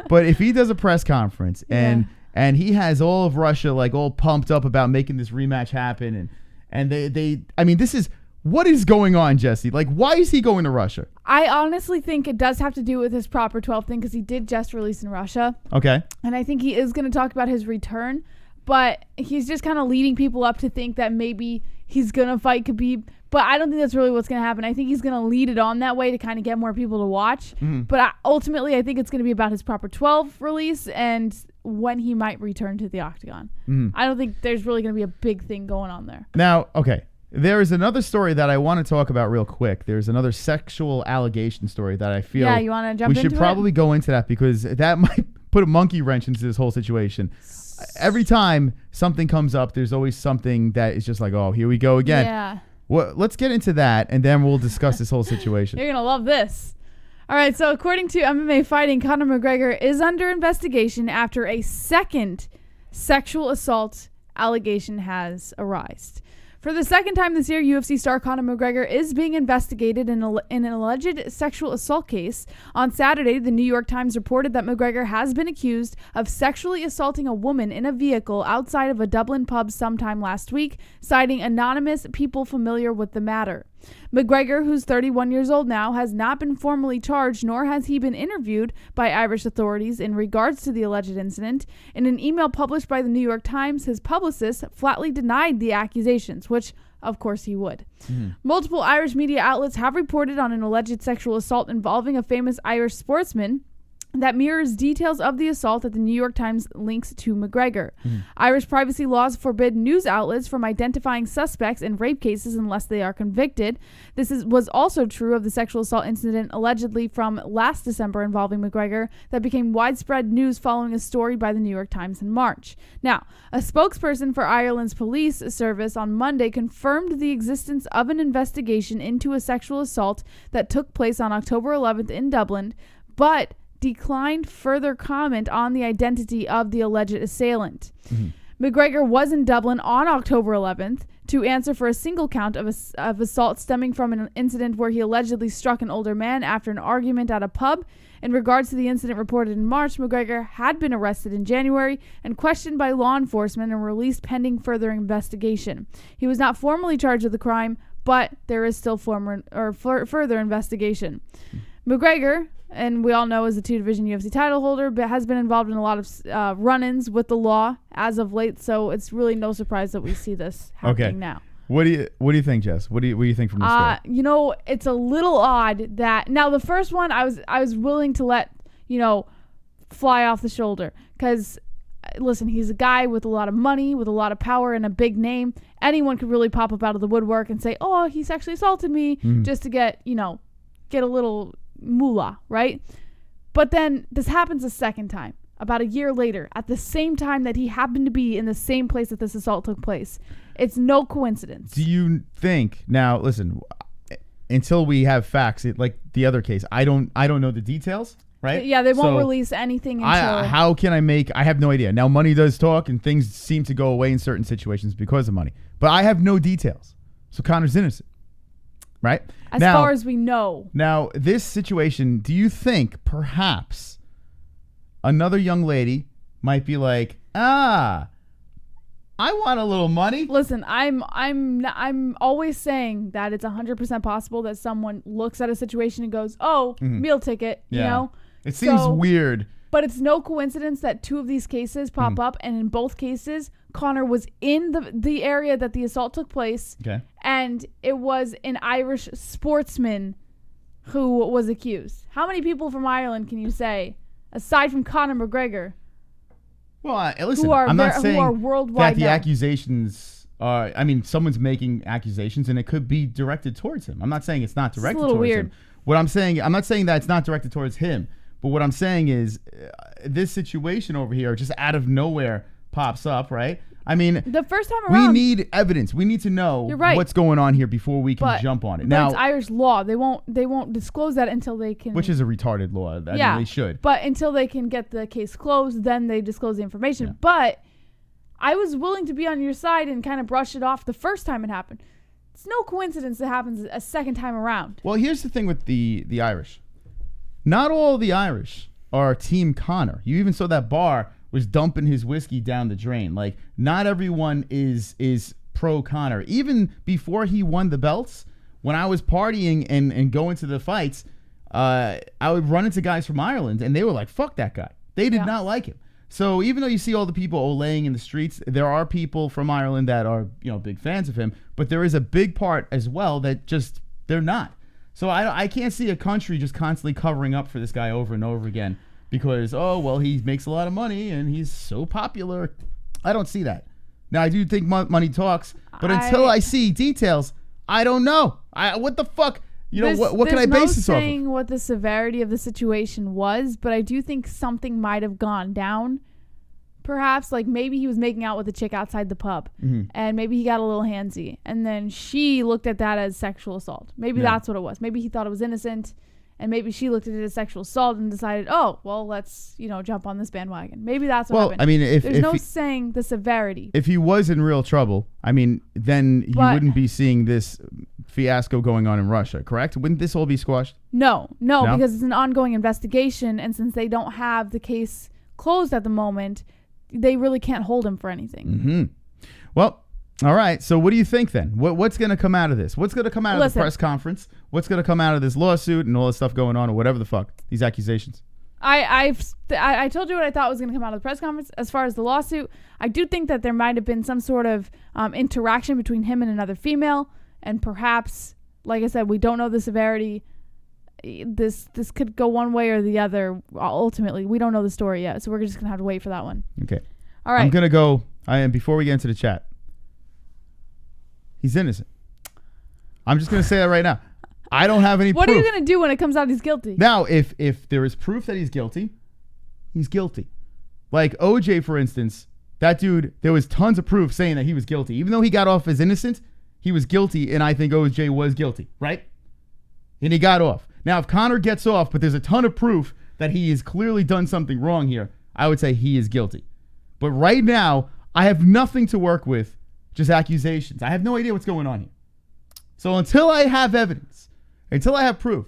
But if he does a press conference and he has all of Russia like all pumped up about making this rematch happen, and this is, what is going on, Jesse? Like, why is he going to Russia? I honestly think it does have to do with his Proper 12 thing, because he did just release in Russia. Okay. And I think he is going to talk about his return, but he's just kind of leading people up to think that maybe he's going to fight Khabib. But I don't think that's really what's going to happen. I think he's going to lead it on that way to kind of get more people to watch. Mm-hmm. But ultimately, I think it's going to be about his Proper 12 release and when he might return to the octagon. Mm-hmm. I don't think there's really going to be a big thing going on there. Now, okay. There is another story that I want to talk about real quick. There's another sexual allegation story that I feel you want to jump into we should probably go into that, because that might put a monkey wrench into this whole situation. Every time something comes up, there's always something that is just like, oh, here we go again. Yeah. Well, let's get into that, and then we'll discuss this whole situation. You're going to love this. All right, so according to MMA Fighting, Conor McGregor is under investigation after a second sexual assault allegation has arisen. For the second time this year, UFC star Conor McGregor is being investigated in an alleged sexual assault case. On Saturday, the New York Times reported that McGregor has been accused of sexually assaulting a woman in a vehicle outside of a Dublin pub sometime last week, citing anonymous people familiar with the matter. McGregor, who's 31 years old now, has not been formally charged, nor has he been interviewed by Irish authorities in regards to the alleged incident. In an email published by the New York Times, his publicist flatly denied the accusations, which, of course, he would. Mm-hmm. Multiple Irish media outlets have reported on an alleged sexual assault involving a famous Irish sportsman. that mirrors details of the assault that the New York Times links to McGregor. Irish privacy laws forbid news outlets from identifying suspects in rape cases unless they are convicted. This was also true of the sexual assault incident allegedly from last December involving McGregor that became widespread news following a story by the New York Times in March. Now, a spokesperson for Ireland's police service on Monday confirmed the existence of an investigation into a sexual assault that took place on October 11th in Dublin, but declined further comment on the identity of the alleged assailant. McGregor was in Dublin on October 11th to answer for a single count of assault stemming from an incident where he allegedly struck an older man after an argument at a pub. In regards to the incident reported in March, McGregor had been arrested in January and questioned by law enforcement and released pending further investigation. He was not formally charged with the crime, but there is still further investigation. McGregor, and we all know is a 2-division UFC title holder, but has been involved in a lot of run-ins with the law as of late, so it's really no surprise that we see this happening now. What do you think, Jess? What do you think from this story? It's a little odd that now the first one I was willing to let fly off the shoulder because listen, he's a guy with a lot of money, with a lot of power and a big name. Anyone could really pop up out of the woodwork and say, "Oh, he sexually assaulted me," just to get a little moolah, right? But then this happens a second time, about a year later, at the same time that he happened to be in the same place that this assault took place. It's no coincidence. Do you think, now listen, until we have facts, like the other case, I don't know the details, right? Yeah, they won't release anything until... how can I have no idea. Now money does talk and things seem to go away in certain situations because of money, but I have no details. So Conor's innocent. Right? As far as we know. Now, this situation, do you think perhaps another young lady might be like, I want a little money? Listen, I'm always saying that it's 100% possible that someone looks at a situation and goes, meal ticket, It seems weird. But it's no coincidence that 2 of these cases pop up, and in both cases, Conor was in the area that the assault took place, and it was an Irish sportsman who was accused. How many people from Ireland can you say, aside from Conor McGregor? Well, listen, I'm not saying that the accusations are... I mean, someone's making accusations, and it could be directed towards him. I'm not saying it's not directed towards him. What I'm saying, I'm not saying that it's not directed towards him. But what I'm saying is this situation over here just out of nowhere pops up, right? I mean, the first time around, we need evidence. We need to know what's going on here before we can jump on it. Now, it's Irish law. They won't disclose that until they can. Which is a retarded law. I mean, they should. But until they can get the case closed, then they disclose the information. Yeah. But I was willing to be on your side and kind of brush it off the first time it happened. It's no coincidence it happens a second time around. Well, here's the thing with the Irish. Not all the Irish are Team Conor. You even saw that Barr was dumping his whiskey down the drain. Like, not everyone is pro Conor. Even before he won the belts, when I was partying and going to the fights, I would run into guys from Ireland, and they were like, fuck that guy. They did not like him. So even though you see all the people olaying in the streets, there are people from Ireland that are big fans of him, but there is a big part as well that just, they're not. So I can't see a country just constantly covering up for this guy over and over again because, he makes a lot of money and he's so popular. I don't see that. Now, I do think money talks, but until I see details, I don't know. What the fuck? What can I base this off of? There's no saying what the severity of the situation was, but I do think something might have gone down. Perhaps, like maybe he was making out with a chick outside the pub, and maybe he got a little handsy, and then she looked at that as sexual assault. Maybe that's what it was. Maybe he thought it was innocent, and maybe she looked at it as sexual assault and decided, let's jump on this bandwagon. Maybe that's what happened. I mean, there's no saying the severity. If he was in real trouble, I mean, then you wouldn't be seeing this fiasco going on in Russia, correct? Wouldn't this all be squashed? No, because it's an ongoing investigation, and since they don't have the case closed at the moment, they really can't hold him for anything. Well, all right. So what do you think then? What's going to come out of this? What's going to come out of the press conference? What's going to come out of this lawsuit and all this stuff going on or whatever the fuck, these accusations? I told you what I thought was going to come out of the press conference. As far as the lawsuit, I do think that there might have been some sort of interaction between him and another female. And perhaps, like I said, we don't know the severity. this could go one way or the other. Ultimately, we don't know the story yet, so we're just gonna have to wait for that one. Okay. All right. I'm gonna go. Before we get into the chat, he's innocent. I'm just gonna say that right now. I don't have any. What proof. are you gonna do when it comes out he's guilty? Now, if there is proof that he's guilty, he's guilty. Like OJ, for instance, that dude, there was tons of proof saying that he was guilty. Even though he got off as innocent, he was guilty, and I think OJ was guilty, right? And he got off. Now, if Conor gets off, but there's a ton of proof that he has clearly done something wrong here, I would say he is guilty. But right now, I have nothing to work with, just accusations. I have no idea what's going on here. So until I have evidence, until I have proof,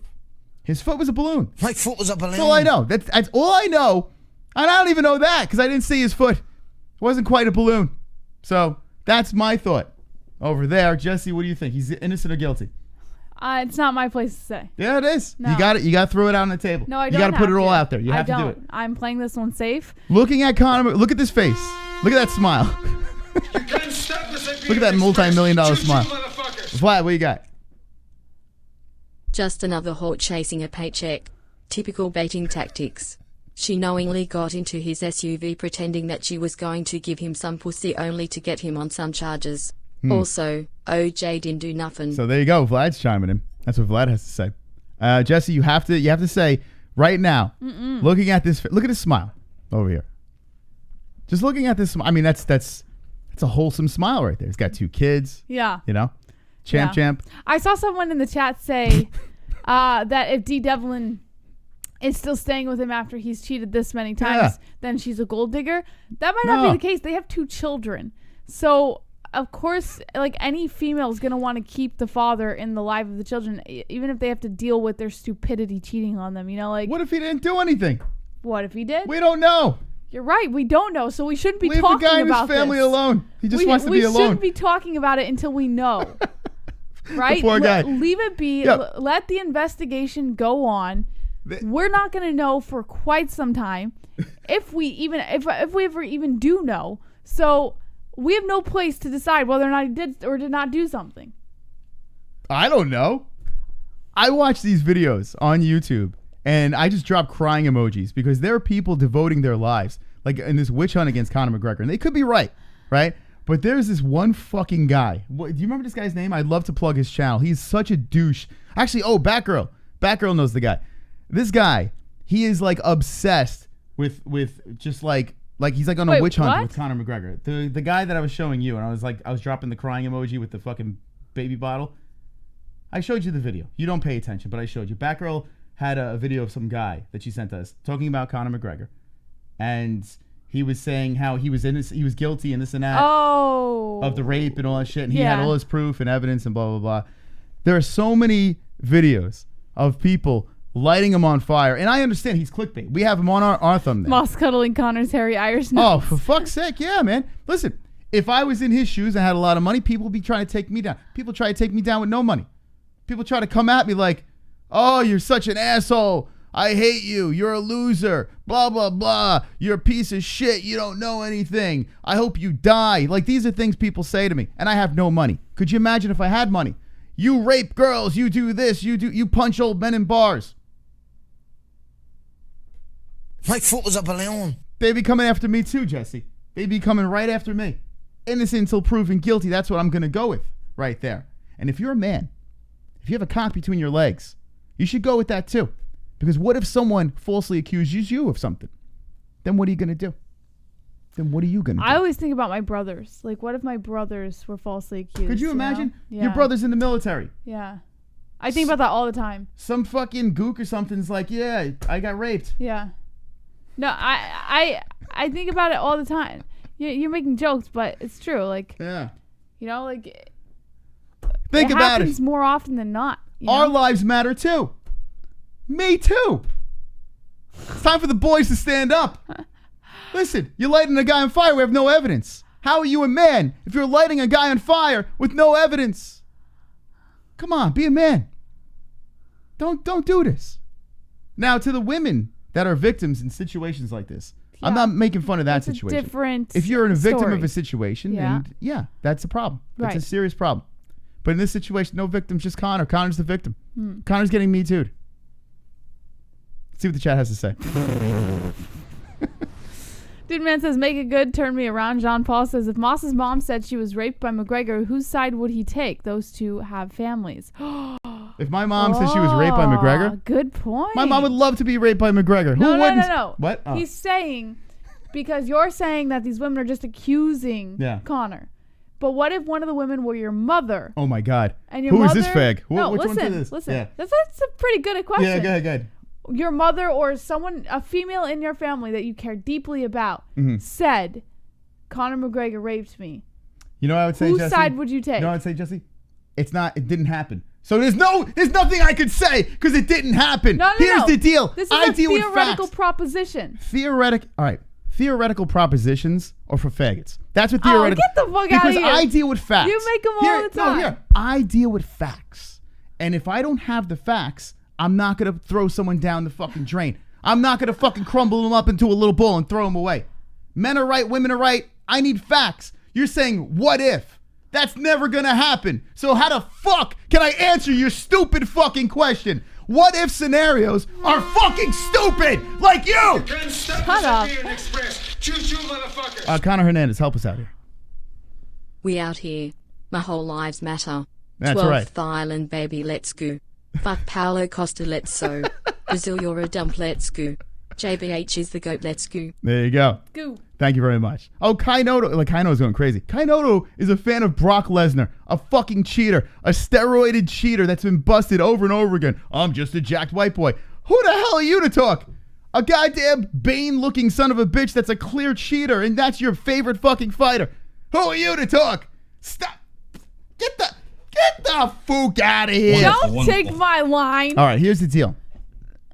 his foot was a balloon. My foot was a balloon. That's all I know. That's all I know. And I don't even know that because I didn't see his foot. It wasn't quite a balloon. So that's my thought. Over there, Jesse, what do you think? He's innocent or guilty? It's not my place to say. Yeah, it is. No. You got it. You got to throw it out on the table. No, I don't. You got to put it all to. out there. You have to do it. I'm playing this one safe. Looking at Conor, look at this face. Look at that smile. Look at that multi-million-dollar smile. Vlad, what you got? Just another whore chasing a paycheck. Typical baiting tactics. She knowingly got into his SUV pretending that she was going to give him some pussy only to get him on some charges. Also, OJ didn't do nothing. So there you go. Vlad's chiming in. That's what Vlad has to say. Jesse, you have to say right now. Looking at this, look at his smile over here. Just looking at this, I mean, that's a wholesome smile right there. He's got 2 kids. Yeah. You know, champ. I saw someone in the chat say that if D. Devlin is still staying with him after he's cheated this many times, then she's a gold digger. That might not be the case. They have 2 children. So, of course, like any female is going to want to keep the father in the life of the children, even if they have to deal with their stupidity cheating on them. You know, like. What if he didn't do anything? What if he did? We don't know. You're right. We don't know. So we shouldn't be Leave talking about this. Leave the guy and his family alone. He just wants to be alone. We shouldn't be talking about it until we know. Right? The poor guy. Leave it be. Yep. Let the investigation go on. We're not going to know for quite some time if we ever even do know. So we have no place to decide whether or not he did or did not do something. I don't know. I watch these videos on YouTube and I just drop crying emojis because there are people devoting their lives like in this witch hunt against Conor McGregor. And they could be right? But there's this one fucking guy. Do you remember this guy's name? I'd love to plug his channel. He's such a douche. Actually, Batgirl. Batgirl knows the guy. This guy, he is like obsessed with just like he's like on a witch hunt with Conor McGregor. The guy that I was showing you, and I was dropping the crying emoji with the fucking baby bottle. I showed you the video. You don't pay attention, but I showed you. Batgirl had a video of some guy that she sent us talking about Conor McGregor, and he was saying how he was guilty and this and that of the rape and all that shit, and he had all his proof and evidence and blah blah blah. There are so many videos of people lighting him on fire, and I understand he's clickbait. We have him on our thumbnail. Moss cuddling Conor's hairy Irish nose. Oh, for fuck's sake, yeah, man. Listen, if I was in his shoes and had a lot of money, people would be trying to take me down. People try to take me down with no money. People try to come at me like, oh, you're such an asshole. I hate you. You're a loser. Blah, blah, blah. You're a piece of shit. You don't know anything. I hope you die. Like, these are things people say to me, and I have no money. Could you imagine if I had money? You rape girls. You do this. You punch old men in bars. My foot was a balloon. They be coming after me too, Jesse. They be coming right after me. Innocent until proven guilty. That's what I'm going to go with right there. And if you're a man, if you have a cock between your legs, you should go with that too. Because what if someone falsely accuses you of something? Then what are you going to do? I always think about my brothers. Like, what if my brothers were falsely accused? Could you imagine? Yeah. Your brother's in the military. Yeah. I think about that all the time. Some fucking gook or something's like, yeah, I got raped. Yeah. No, I think about it all the time. You're making jokes, but it's true. Like, yeah. You know, like, think about it. It happens more often than not. Our lives matter too. Me too. It's time for the boys to stand up. Listen, you're lighting a guy on fire. We have no evidence. How are you a man if you're lighting a guy on fire with no evidence? Come on, be a man. Don't do this. Now, to the women that are victims in situations like this, yeah. I'm not making fun of that situation. Different if you're a victim story. of a situation, then that's a problem. That's a serious problem. But in this situation, no victims, just Conor. Conor's the victim. Conor's getting Me Too'd. Let's see what the chat has to say. Dude Man says, make it good, turn me around. John Paul says, if Moss's mom said she was raped by McGregor, whose side would he take? Those two have families. If my mom said she was raped by McGregor, good point. my mom would love to be raped by McGregor. No, Who wouldn't? No. What? Oh. He's saying, because you're saying that these women are just accusing Conor. But what if one of the women were your mother? Oh my God. And your Who mother, is this fag? Which one's this? Listen. Yeah. That's a pretty good question. Yeah, go ahead. Your mother or someone, a female in your family that you care deeply about, said, Conor McGregor raped me. You know what I would say, Whose Jesse? side would you take? You know what I would say, Jesse? It didn't happen. So there's nothing I could say because it didn't happen. No. Here's the deal. This is I a deal theoretical with facts. proposition. All right. Theoretical propositions are for faggots. That's what theoretical. Get the fuck out of here. Because I deal with facts. You make them all the time. No, I deal with facts. And if I don't have the facts, I'm not going to throw someone down the fucking drain. I'm not going to fucking crumble them up into a little ball and throw them away. Men are right, women are right. I need facts. You're saying, what if? That's never going to happen. So how the fuck can I answer your stupid fucking question? What if scenarios are fucking stupid like you? Shut up. Conor Hernandez, help us out here. We out here. My whole lives matter. That's 12th right. Island, baby, let's go. Fuck Paulo Costa, let's so. Brazil, you're a dump, let's go. JBH is the GOAT, let's go. There you go. Go. Thank you very much. Oh, Kai Noto. Kai Noto's going crazy. Kai Noto is a fan of Brock Lesnar, a fucking cheater, a steroided cheater that's been busted over and over again. I'm just a jacked white boy. Who the hell are you to talk? A goddamn Bane-looking son of a bitch that's a clear cheater, and that's your favorite fucking fighter. Who are you to talk? Stop. Get the fuck out of here. Don't take my line. All right, here's the deal.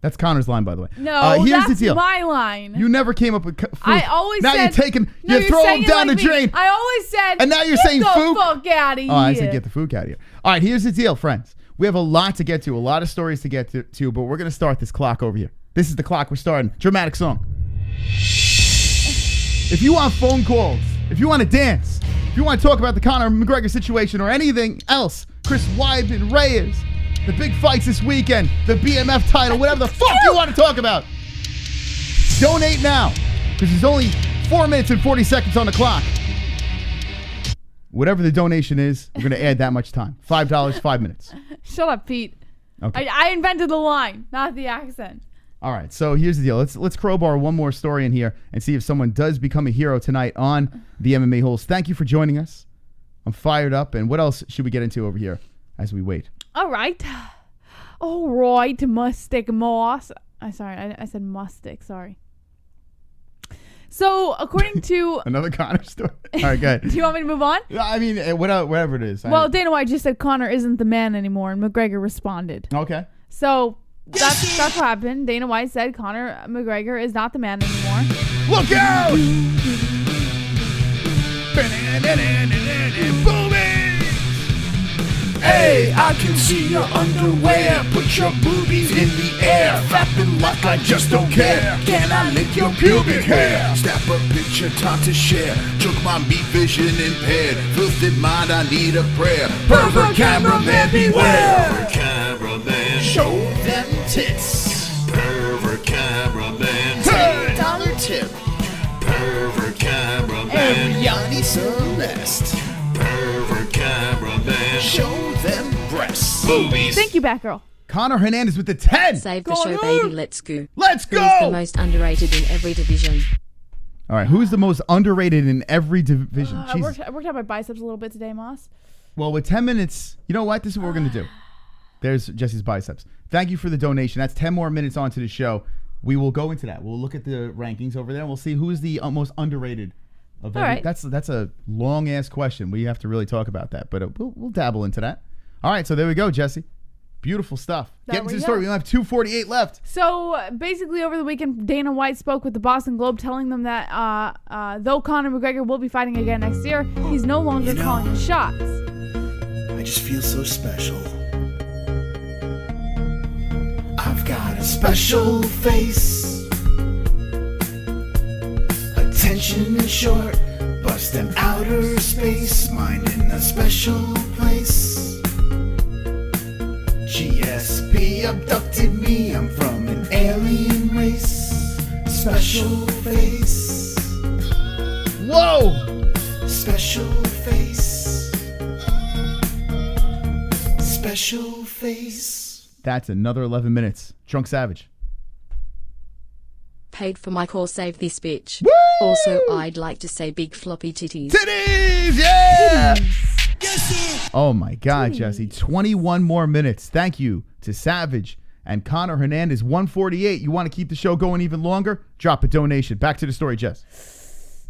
That's Connor's line, by the way. No, here's that's the deal. my line. You never came up with food. I always now said... you're throwing them down the drain. I always said... And now you're saying get food? the fuck out of here. Oh, I said get the food out of here. All right, here's the deal, friends. We have a lot to get to, a lot of stories to get to, but we're going to start this clock over here. This is the clock we're starting. Dramatic song. If you want phone calls, if you want to dance, if you want to talk about the Conor McGregor situation or anything else, Chris Weidman, Reyes, the big fights this weekend, the BMF title, whatever the fuck you want to talk about, donate now because there's only 4 minutes and 40 seconds on the clock. Whatever the donation is, we're going to add that much time. $5, 5 minutes. Shut up, Pete. Okay. I invented the line, not the accent. All right, so here's the deal. Let's crowbar one more story in here and see if someone does become a hero tonight on the MMA Holes. Thank you for joining us. I'm fired up. And what else should we get into over here as we wait? All right, Mustic Moss. I said Mustic. Sorry. So, according to... Another Conor story? All right, go ahead. Do you want me to move on? I mean, whatever it is. Well, Dana White just said Conor isn't the man anymore, and McGregor responded. Okay. So, that's what happened. Dana White said Conor McGregor is not the man anymore. Look out! Hey, I can see your underwear. Put your boobies in the air, flapping like I just don't care. Can I lick your pubic hair? Snap a picture, time to share. Took my meat vision impaired. Filthy mind, I need a prayer. Pervert cameraman, beware. Pervert cameraman, show them tits. Pervert cameraman, $10 tip. Pervert cameraman, Ariani Celeste. Pervert cameraman, show them breasts. Boobies. Thank you, Batgirl. Conor Hernandez with the 10. Save the show, baby, let's go. Let's go. Who's the most underrated in every division? All right, who's the most underrated in every division? I worked out my biceps a little bit today, Moss. Well, with 10 minutes, you know what? This is what we're going to do. There's Jesse's biceps. Thank you for the donation. That's 10 more minutes onto the show. We will go into that. We'll look at the rankings over there, and we'll see who's the most underrated of every. Right. That's a long-ass question. We have to really talk about that, but we'll dabble into that. All right, so there we go, Jesse. Beautiful stuff. Get into the story. We only have 2:48 left. So basically, over the weekend, Dana White spoke with the Boston Globe, telling them that though Conor McGregor will be fighting again next year, he's no longer calling the shots. I just feel so special. I've got a special face. Attention is short, busting outer space. Mine in a special place. GSP Somebody abducted me, I'm from an alien race. Special face. Whoa! Special face. Special face. That's another 11 minutes. Drunk Savage. Paid for my call, save this bitch. Woo! Also, I'd like to say big floppy titties. Titties! Yeah! Yes, sir. Oh my God, Jesse. 21 more minutes. Thank you to Savage and Conor Hernandez. 148. You want to keep the show going even longer? Drop a donation. Back to the story, Jess.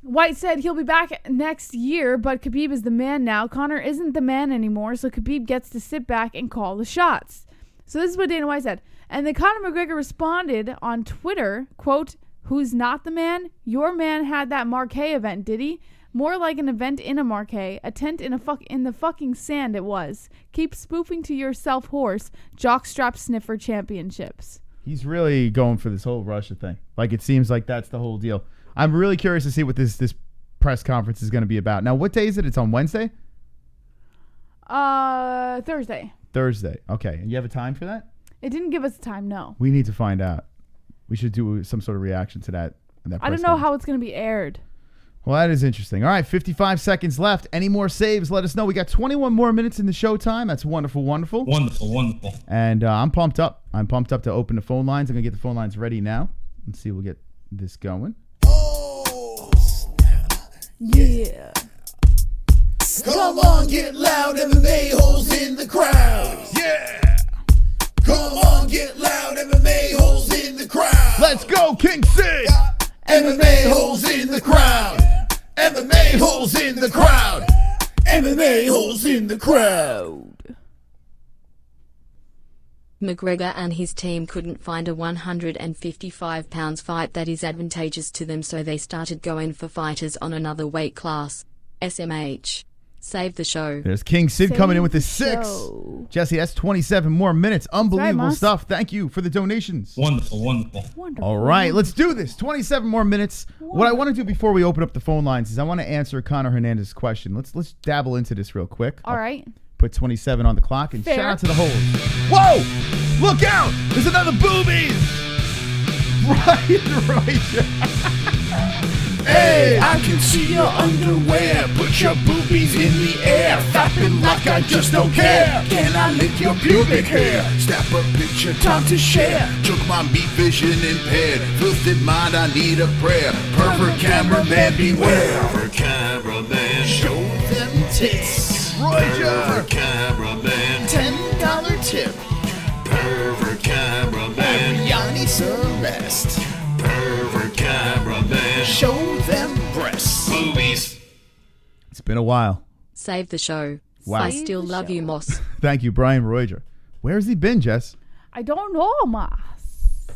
White said he'll be back next year, but Khabib is the man now. Conor isn't the man anymore, so Khabib gets to sit back and call the shots. So this is what Dana White said. And then Conor McGregor responded on Twitter, quote, "Who's not the man? Your man had that Marquee event, did he? More like an event in a Marquee, a tent in the fucking sand it was. Keep spoofing to yourself, horse. Jockstrap sniffer championships." He's really going for this whole Russia thing. Like, it seems like that's the whole deal. I'm really curious to see what this press conference is going to be about. Now, what day is it? It's on Wednesday? Thursday. Thursday. Okay. And you have a time for that? It didn't give us time, no. We need to find out. We should do some sort of reaction to that. I don't know how it's going to be aired. Well, that is interesting. All right, 55 seconds left. Any more saves, let us know. We got 21 more minutes in the show time. That's wonderful, wonderful. Wonderful. And I'm pumped up. I'm pumped up to open the phone lines. I'm going to get the phone lines ready now. Let's see if we'll get this going. Yeah. Come on, get loud, MMA-Holes in the crowd. Yeah. Come on, get loud, MMA-Holes in the crowd. Let's go, King Sid. MMA-Holes in the crowd. MMA-Holes in the crowd. MMA-Holes in the crowd. McGregor and his team couldn't find a 155 pounds fight that is advantageous to them, so they started going for fighters on another weight class. SMH. Save the show. There's King Sid Save coming in with the his 6. show. Jesse, that's 27 more minutes. Unbelievable Moss. stuff. Thank you for the donations. Wonderful. All right, let's do this. 27 more minutes. What I want to do before we open up the phone lines is I want to answer Conor Hernandez's question. Let's dabble into this real quick. All right. Put 27 on the clock and Fair. shout out to the holes. Whoa! Look out! There's another boobies! Right. Hey, I can see your underwear. Put your boobies in the air. Fapping like I just don't care. Can I lick your pubic hair? Snap a picture, time to share. Took my meat vision impaired. Filthy mind, I need a prayer. Pervert cameraman, beware. Pervert cameraman, show them tits. Pervert cameraman, $10 tip. Pervert cameraman, Yanni Celeste. Pervert cameraman, show them breasts. Boobies. It's been a while. Save the show. Wow. I still love you, Moss. Thank you, Brian Reuter. Where's he been, Jess? I don't know, Mas.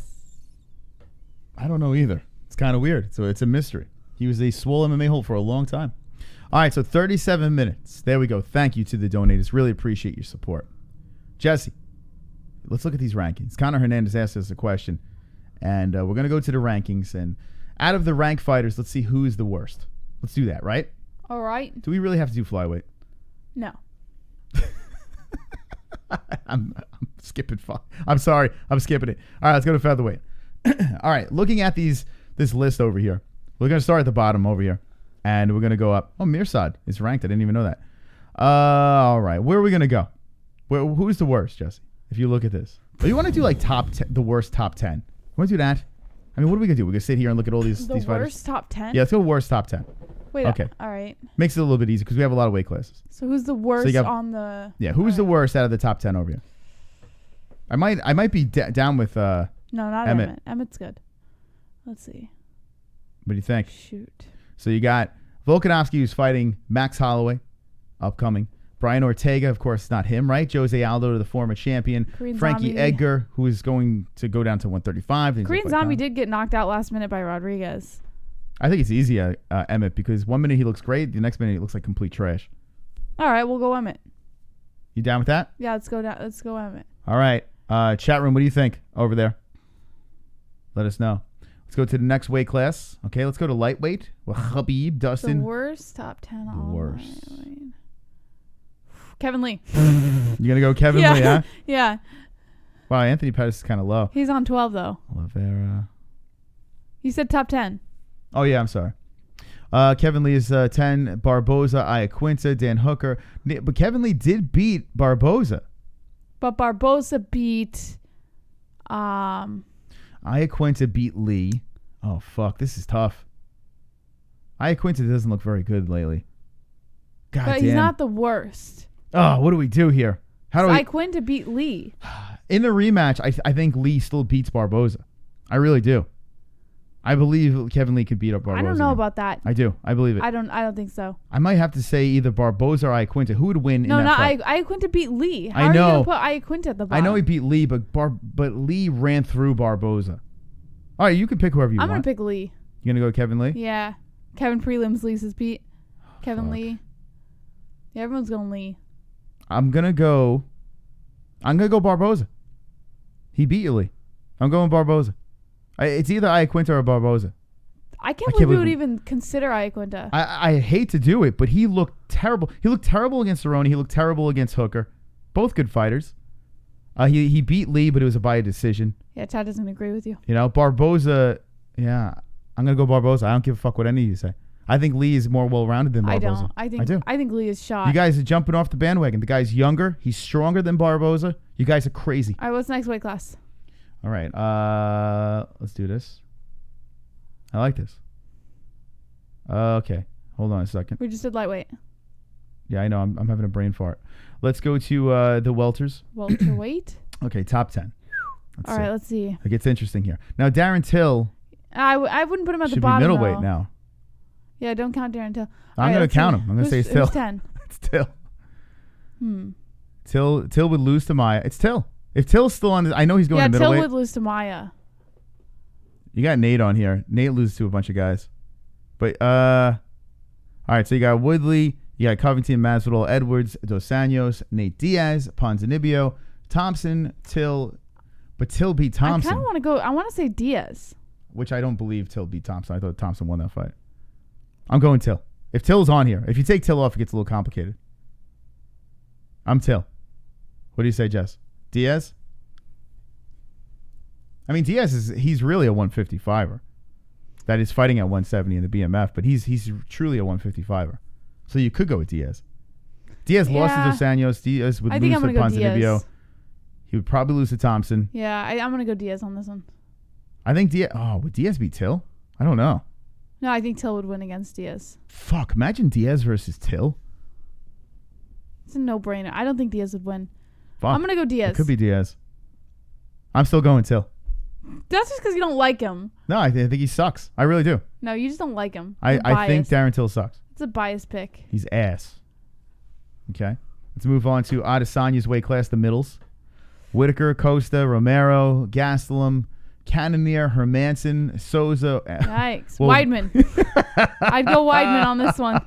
I don't know either. It's kind of weird. So it's a mystery. He was a swole MMA hole for a long time. All right, so 37 minutes. There we go. Thank you to the donators. Really appreciate your support. Jesse, let's look at these rankings. Conor Hernandez asked us a question, and we're going to go to the rankings. And out of the ranked fighters, let's see who is the worst. Let's do that, right? All right. Do we really have to do flyweight? No. I'm skipping. I'm sorry. I'm skipping it. All right, let's go to featherweight. All right, looking at this list over here, we're going to start at the bottom over here, and we're going to go up. Oh, Mirsad is ranked. I didn't even know that. All right, where are we going to go? Who's the worst, Jesse? If you look at this, you want to do like the worst top 10? Want to do that? I mean, what are we gonna do? We're gonna sit here and look at all these The fighters. worst top 10? Yeah, let's go worst top 10. Wait, okay. All right. Makes it a little bit easier because we have a lot of weight classes. So who's the worst on the... Yeah, who's the worst out of the top 10 over here? I might be down with No, not Emmett. Emmett. Emmett's good. Let's see. What do you think? Shoot. So you got Volkanovski, who's fighting Max Holloway, upcoming. Brian Ortega, of course, not him, right? Jose Aldo, the former champion. Korean Frankie Zombie. Edgar, who is going to go down to 135. Korean Zombie did get knocked out last minute by Rodriguez. I think it's easy, Emmett, because 1 minute he looks great, the next minute he looks like complete trash. All right, we'll go Emmett. You down with that? Yeah, let's go down. Let's go Emmett. All right. Chat room, what do you think over there? Let us know. Let's go to the next weight class. Okay, let's go to lightweight with Khabib, Dustin. The worst top 10 The on worst. lightweight. Kevin Lee. You gonna go Kevin Lee, huh? Yeah. Wow, Anthony Pettis is kind of low. He's on 12 though. Oliveira. You said top 10. Oh yeah, I'm sorry. Kevin Lee is 10. Barboza, Iaquinta, Dan Hooker. But Kevin Lee did beat Barboza. But Barboza beat. Iaquinta beat Lee. Oh fuck, this is tough. Iaquinta doesn't look very good lately. God but damn. he's not the worst. Oh, what do we do here? How do we? Iaquinta beat Lee. In the rematch, I think Lee still beats Barboza. I really do. I believe Kevin Lee could beat up Barboza. I don't know about that. I do. I believe it. I don't think so. I might have to say either Barboza or Iaquinta. Who would win in that fight? Iaquinta beat Lee. How I are know. you going to put Iaquinta at the bottom? I know he beat Lee, but Lee ran through Barboza. All right, you can pick whoever you want. I'm going to pick Lee. You going to go Kevin Lee? Yeah. Kevin prelims, Lee's his beat. Kevin Lee. Yeah, everyone's going Lee. I'm going to go Barboza. He beat you, Lee. I'm going Barboza. It's either Iaquinta or Barboza. I can't believe you would even consider Iaquinta. I hate to do it, but he looked terrible. He looked terrible against Cerrone. He looked terrible against Hooker. Both good fighters. He beat Lee, but it was by a decision. Yeah, Chad doesn't agree with you. You know, Barboza, yeah. I'm going to go Barboza. I don't give a fuck what any of you say. I think Lee is more well-rounded than Barboza. I do. I think Lee is shot. You guys are jumping off the bandwagon. The guy's younger. He's stronger than Barboza. You guys are crazy. All right, what's next weight class? All right. Let's do this. I like this. Okay. Hold on a second. We just did lightweight. Yeah, I know. I'm having a brain fart. Let's go to the welters. Welterweight? Okay, top 10. All right, let's see. It gets interesting here. Now, Darren Till. I wouldn't put him at the should bottom. Should be middleweight though. now. Yeah, don't count Darren Till. I'm going to count him. I'm going to say it's Till. Who's 10? It's Till. Till would lose to Maya. It's Till. If Till's still on, I know he's going to middleweight. Till would lose to Maya. You got Nate on here. Nate loses to a bunch of guys. But, all right, so you got Woodley, you got Covington, Masvidal, Edwards, Dos Anjos, Nate Diaz, Ponzinibbio, Thompson, Till. But Till beat Thompson. I kind of want to go, I want to say Diaz. Which I don't believe Till beat Thompson. I thought Thompson won that fight. I'm going Till. If Till's on here, if you take Till off, it gets a little complicated. I'm Till. What do you say, Jess? Diaz? I mean, Diaz he's really a 155er. That is fighting at 170 in the BMF, but he's truly a 155er. So you could go with Diaz. Diaz lost to Dos Anjos. Diaz would lose to Ponzinibbio. He would probably lose to Thompson. Yeah, I'm going to go Diaz on this one. I think Diaz... Oh, would Diaz beat Till? I don't know. No, I think Till would win against Diaz. Fuck, imagine Diaz versus Till. It's a no-brainer. I don't think Diaz would win. Fuck. I'm going to go Diaz. It could be Diaz. I'm still going Till. That's just because you don't like him. No, I think he sucks. I really do. No, you just don't like him. I think Darren Till sucks. It's a biased pick. He's ass. Okay. Let's move on to Adesanya's weight class, the middles. Whitaker, Costa, Romero, Gastelum, Cannonier, Hermanson, Souza. Yikes. Weidman. I'd go Weidman on this one.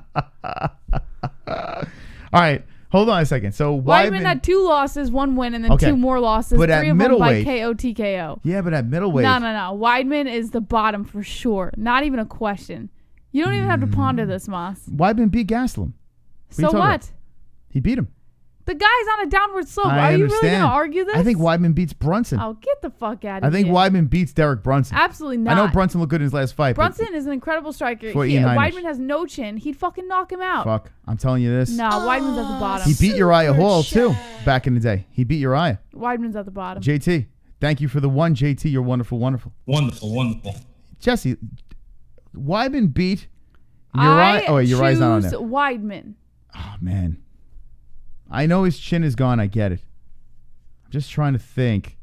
All right. Hold on a second. So Weidman had 2 losses, 1 win, and then 2 more losses. But 3 of them by KO, TKO. Yeah, but at middleweight. No. Weidman is the bottom for sure. Not even a question. You don't even have to ponder this, Moss. Weidman beat Gastelum. So what? He beat him. The guy's on a downward slope. I Are you understand. really going to argue this? I think Weidman beats Brunson. Oh, get the fuck out of here. I think Weidman beats Derek Brunson. Absolutely not. I know Brunson looked good in his last fight. Brunson is an incredible striker. Weidman has no chin. He'd fucking knock him out. Fuck. I'm telling you this. No, Weidman's at the bottom. He beat Uriah Hall, too, back in the day. He beat Uriah. Weidman's at the bottom. JT, thank you for the one, JT. You're wonderful, wonderful. Wonderful. Jesse, Weidman beat Uriah. Uriah's not on there. Weidman. Oh, man. I know his chin is gone. I get it. I'm just trying to think.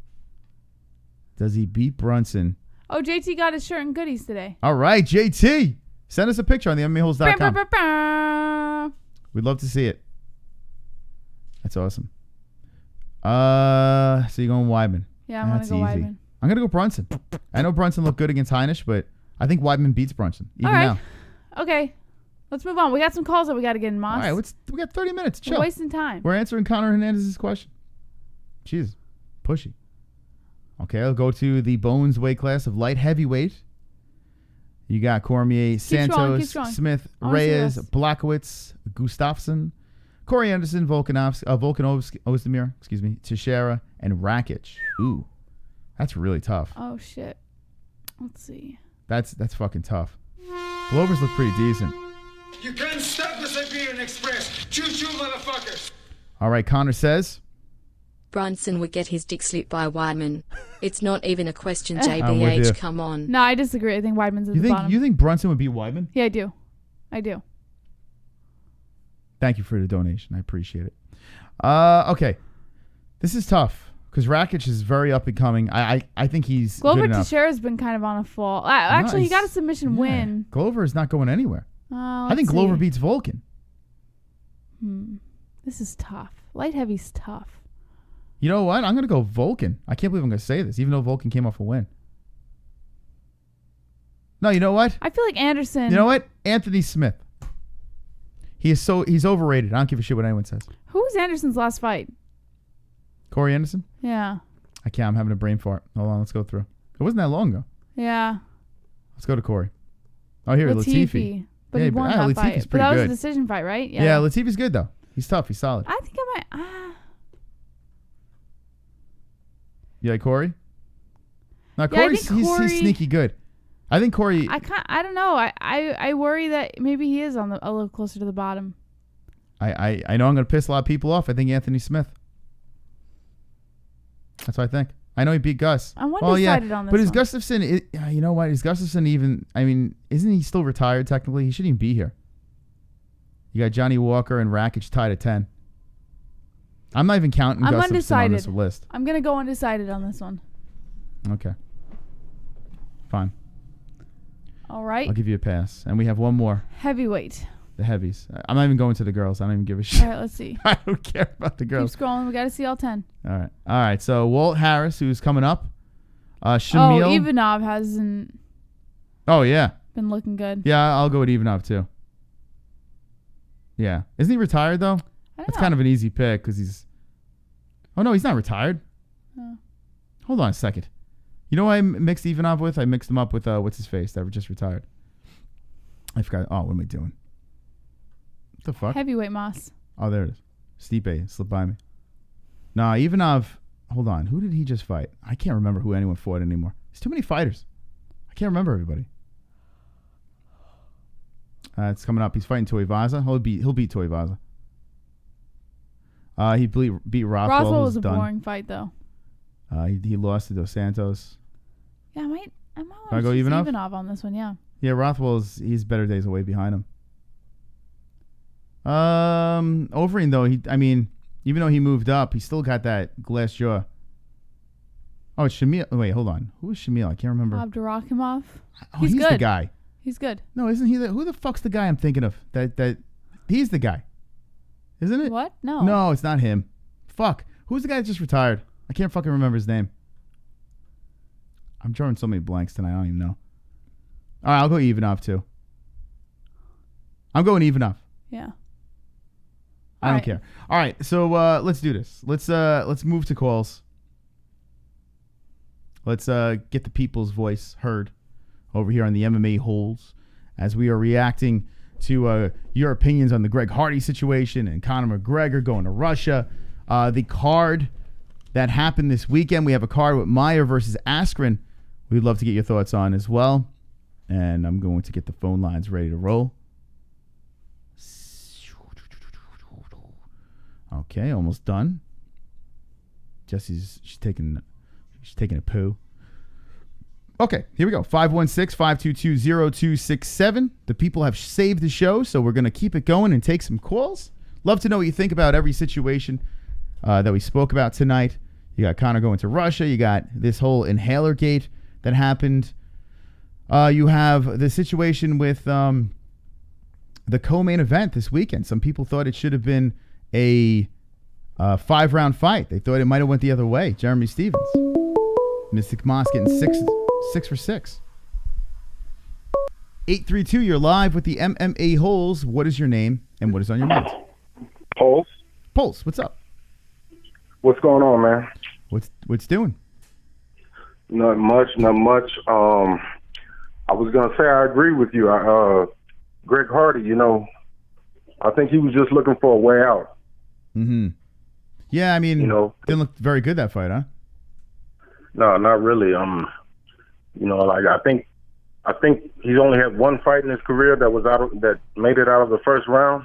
Does he beat Brunson? Oh, JT got his shirt and goodies today. All right, JT. Send us a picture on the MMA-Holes.com. We'd love to see it. That's awesome. So you're going Weidman. Yeah, I'm going to go Weidman. I'm going to go Brunson. I know Brunson looked good against Heinisch, but I think Weidman beats Brunson. Even All right. now. Okay. Let's move on. We got some calls that we got to get in, Moss. All right, we got 30 minutes. Chill. We're wasting time. We're answering Conor Hernandez's question. Jeez, pushy. Okay, I'll go to the Bones weight class of light heavyweight. You got Cormier, Santos, keep strong. Smith, Reyes, Blachowicz, Gustafsson, Corey Anderson, Ozdemir, Teixeira, and Rakic. Ooh, that's really tough. Oh shit. Let's see. That's fucking tough. Glover's look pretty decent. You can't stop the Siberian Express. Choo-choo, motherfuckers. All right, Connor says Brunson would get his dick slipped by Weidman. It's not even a question, I'm with you. JBH. Come on. No, I disagree. I think Weidman's at the bottom. You think Brunson would beat Weidman? Yeah, I do. Thank you for the donation. I appreciate it. Okay, this is tough because Rakic is very up and coming. I think he's Glover good enough. Teixeira's been kind of on a fall. Actually, he got a submission win. Glover is not going anywhere. I think Let's Glover see. beats Volkan. This is tough. Light heavy's tough. You know what? I'm going to go Volkan. I can't believe I'm going to say this, even though Volkan came off a win. No, you know what? I feel like Anderson. You know what? Anthony Smith. He's overrated. I don't give a shit what anyone says. Who was Anderson's last fight? Corey Anderson? Yeah. I can't. I'm having a brain fart. Hold on. Let's go through. It wasn't that long ago. Yeah. Let's go to Corey. Oh, here, Latifi. But he won that Latifi's fight. pretty But that was good. a decision fight, right? Yeah, Latifi's good, though. He's tough. He's solid. I think I might. You like Corey? No, Yeah, I Corey's think Corey- he's sneaky good. I think Corey. I don't know. I worry that maybe he is a little closer to the bottom. I know I'm going to piss a lot of people off. I think Anthony Smith. That's what I think. I know he beat Gus. I'm one-sided on this but is one. Gustafson? You know what? Is Gustafson even? I mean, isn't he still retired technically? He shouldn't even be here. You got Johnny Walker and Rakic tied at 10. I'm not even counting I'm Gustafson undecided. on this list. I'm gonna go undecided on this one. Okay. Fine. All right. I'll give you a pass. And we have one more. Heavyweight. The heavies. I'm not even going to the girls. I don't even give a shit. All right. Let's see. I don't care about the girls. Keep scrolling. We got to see all 10. All right. So Walt Harris, who's coming up. Shamil. Ivanov hasn't Oh, yeah. been looking good. Yeah, I'll go with Ivanov, too. Yeah. Isn't he retired, though? That's kind of an easy pick because he's... Oh, no, he's not retired. Hold on a second. You know what I mixed Ivanov with? I mixed him up with, what's-his-face, that just retired. I forgot. Oh, what am I doing? What the fuck? Heavyweight Moss. Oh, there it is. Stipe slipped by me. Nah, Ivanov... Hold on. Who did he just fight? I can't remember who anyone fought anymore. There's too many fighters. I can't remember everybody. It's coming up. He's fighting Tuivasa. He'll beat Tuivasa. He beat Rothwell. Rothwell was a done. boring fight, though. He lost to Dos Santos. Yeah, I might Can I want go to choose Ivanov? Ivanov on this one, yeah. Yeah, he's better days away behind him. Overeem, though, even though he moved up, he still got that glass jaw. Oh, it's Shamil. Wait, hold on. Who is Shamil? I can't remember. Abdurakhimov. Oh, He's he's good. the guy. He's good. No, isn't he? Who the fuck's the guy I'm thinking of? That he's the guy, isn't it? What? No. No, it's not him. Fuck. Who's the guy that just retired? I can't fucking remember his name. I'm drawing so many blanks tonight. I don't even know. All right, I'll go Ivanov too. I'm going Ivanov. Yeah. I don't care. All right, so let's do this. Let's move to calls. Let's get the people's voice heard over here on the MMA-Holes as we are reacting to your opinions on the Greg Hardy situation and Conor McGregor going to Russia. The card that happened this weekend, we have a card with Meyer versus Askren. We'd love to get your thoughts on as well. And I'm going to get the phone lines ready to roll. Okay, almost done. Jesse's taking a poo. Okay, here we go. 516-522-0267. The people have saved the show, so we're going to keep it going and take some calls. Love to know what you think about every situation that we spoke about tonight. You got Conor going to Russia. You got this whole inhaler gate that happened. You have the situation with the co-main event this weekend. Some people thought it should have been a 5-round fight. They thought it might have went the other way. Jeremy Stevens. Mystic Moss getting 6 for 6. 832, you're live with the MMA Holes. What is your name and what is on your mind? Pulse. Pulse, what's up? What's going on, man? What's doing? Not much. I was gonna say I agree with you. Greg Hardy, I think he was just looking for a way out. Mm-hmm. Yeah, I mean, didn't look very good that fight, huh? No, not really. Like I think he's only had one fight in his career that made it out of the first round,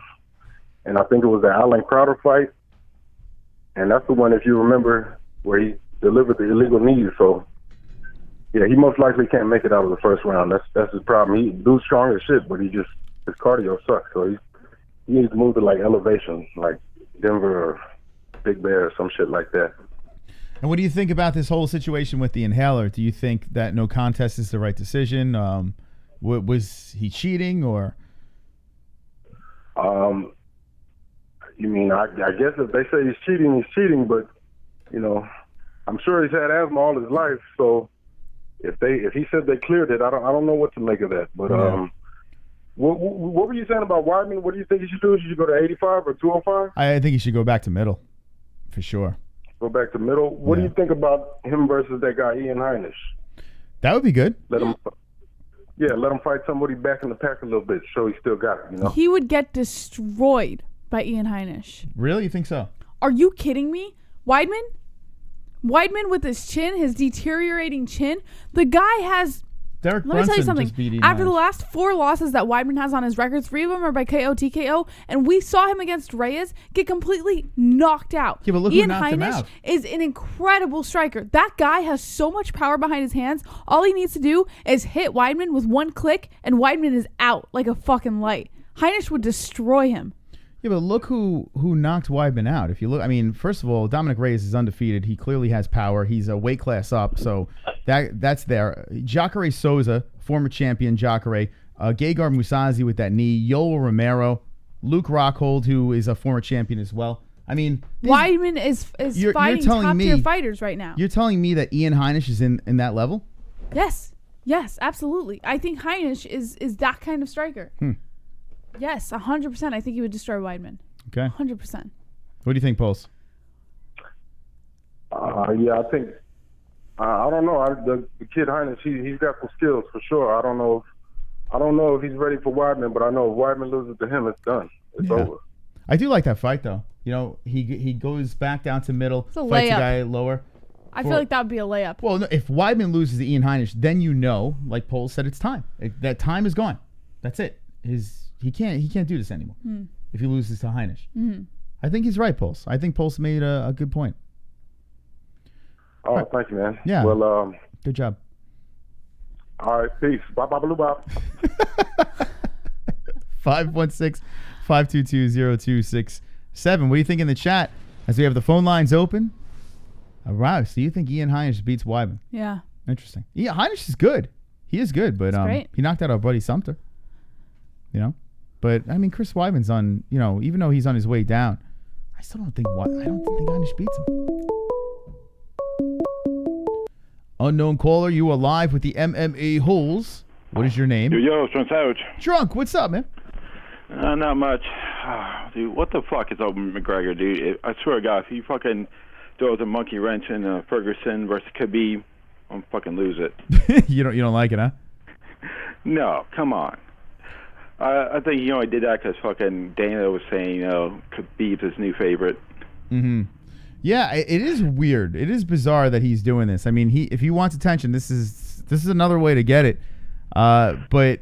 and I think it was the Alan Crowder fight, and that's the one, if you remember, where he delivered the illegal knees. So, yeah, he most likely can't make it out of the first round. That's his problem. He dude's strong as shit, but his cardio sucks. So he needs to move to like elevation, like Denver or Big Bear or some shit like that. And what do you think about this whole situation with the inhaler? Do you think that no contest is the right decision? Was he cheating or? You mean, I guess if they say he's cheating, he's cheating. But I'm sure he's had asthma all his life. So if he said they cleared it, I don't know what to make of that. But what were you saying about Weidman? What do you think he should do? Should you go to 85 or 205? I think he should go back to middle, for sure. Go back to middle. What do you think about him versus that guy Ian Heinisch? That would be good. Let him fight somebody back in the pack a little bit, so he still got it. He would get destroyed by Ian Heinisch. Really, you think so? Are you kidding me? Weidman with his chin, his deteriorating chin. The guy has. Derek Let me tell you Brunson something. After the last 4 losses that Weidman has on his record, 3 of them are by KO, TKO, and we saw him against Reyes get completely knocked out. Yeah, but look Ian who knocked him Heinisch out. is an incredible striker. That guy has so much power behind his hands. All he needs to do is hit Weidman with one click, and Weidman is out like a fucking light. Heinisch would destroy him. Yeah, but look who knocked Weidman out. If you look, I mean, first of all, Dominic Reyes is undefeated. He clearly has power. He's a weight class up, so that's there. Jacare Souza, former champion Jacare, Gegard Mousasi with that knee, Yoel Romero, Luke Rockhold, who is a former champion as well. I mean, Weidman is fighting top-tier fighters right now. You're telling me that Ian Heinisch is in that level? Yes, absolutely. I think Heinisch is that kind of striker. Yes, 100%. I think he would destroy Weidman. Okay. 100%. What do you think, Pulse? Yeah, I think I don't know. The kid Heinisch, he's got some skills for sure. I don't know if he's ready for Weidman, but I know if Weidman loses to him, it's done. It's over. I do like that fight though. He goes back down to middle, it's a fights layup. a guy lower. I feel like that would be a layup. Well, no, if Weidman loses to Ian Heinisch, then like Pulse said, it's time. That time is gone. That's it. He can't do this anymore if he loses to Heinisch. I think he's right, Pulse. I think Pulse made a good point. Oh, thank you, man. Yeah. Well, good job. All right, peace. Bye, bye, blue, bye. 516-522-0267. What do you think in the chat as we have the phone lines open? All right. So you think Ian Heinisch beats Weidman? Yeah. Interesting. Yeah, Heinisch is good. He is good, but he knocked out our buddy Sumter. But I mean, Chris Weidman's on. Even though he's on his way down, I don't think Heinisch beats him. Unknown caller, you are live with the MMA-Holes. What is your name? Yo, Strong Savage. Drunk. What's up, man? Not much. Dude, what the fuck is up with McGregor, dude? I swear to God, if he fucking throws a monkey wrench in Ferguson versus Khabib, I'm fucking lose it. You don't like it, huh? No, come on. I think he only did that because fucking Dana was saying, Khabib's his new favorite. Mm-hmm. Yeah, it is weird. It is bizarre that he's doing this. I mean, if he wants attention, this is another way to get it. But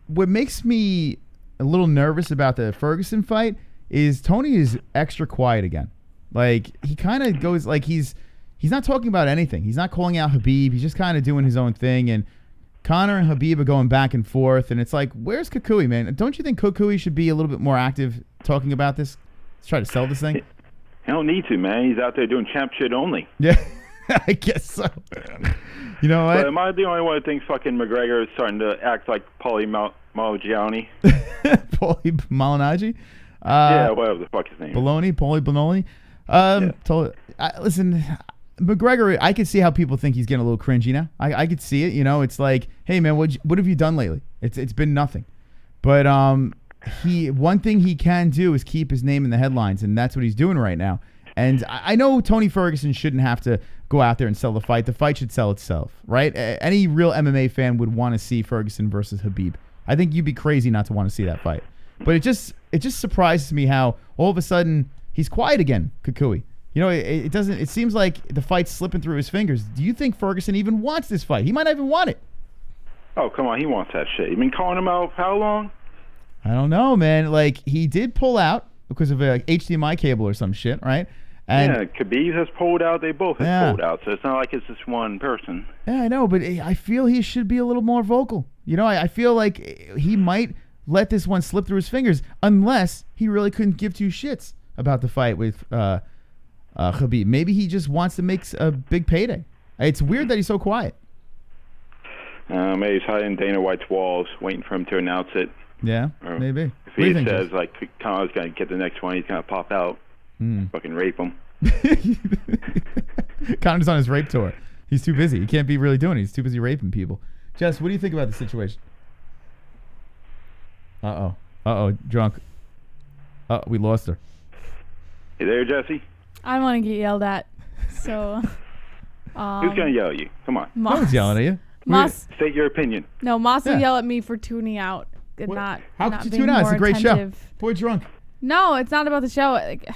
what makes me a little nervous about the Ferguson fight is Tony is extra quiet again. Like he kind of goes like he's not talking about anything. He's not calling out Khabib. He's just kind of doing his own thing. And Conor and Khabib are going back and forth. And it's like, where's Kukui, man? Don't you think Kukui should be a little bit more active talking about this? Let's try to sell this thing. He don't need to, man. He's out there doing champ shit only. Yeah, I guess so. You know what? But am I the only one who thinks fucking McGregor is starting to act like Paulie Malignaggi? Paulie Malignaggi? Yeah, whatever the fuck his name is. Paulie Bologna? Listen, McGregor, I could see how people think he's getting a little cringy now. I could see it. It's like, hey, man, what have you done lately? It's been nothing. But one thing he can do is keep his name in the headlines, and that's what he's doing right now. And I know Tony Ferguson shouldn't have to go out there and sell the fight. The fight should sell itself, right? Any real MMA fan would want to see Ferguson versus Khabib. I think you'd be crazy not to want to see that fight. But it just surprises me how all of a sudden he's quiet again, Kukui. You know, it doesn't. It seems like the fight's slipping through his fingers. Do you think Ferguson even wants this fight? He might not even want it. Oh, come on. He wants that shit. You've been calling him out how long? I don't know, man. Like, he did pull out because of a HDMI cable or some shit, right? And yeah, Khabib has pulled out. They both have pulled out. So it's not like it's just one person. Yeah, I know, but I feel he should be a little more vocal. You know, I feel like he might let this one slip through his fingers unless he really couldn't give two shits about the fight with Khabib. Maybe he just wants to make a big payday. It's weird that he's so quiet. Maybe he's hiding Dana White's walls, waiting for him to announce it. Yeah, or maybe. If he says, like, Conor's going to get the next one, he's going to pop out, fucking rape him. Conor's on his rape tour. He's too busy. He can't be really doing it. He's too busy raping people. Jess, what do you think about the situation? Uh-oh, drunk. We lost her. You there, Jesse? I don't want to get yelled at. So, who's going to yell at you? Come on. No one's yelling at you. Moss. State your opinion. No, Moss will yell at me for tuning out. And How could you tune out? It's a great show. Poor drunk. No, it's not about the show. Like,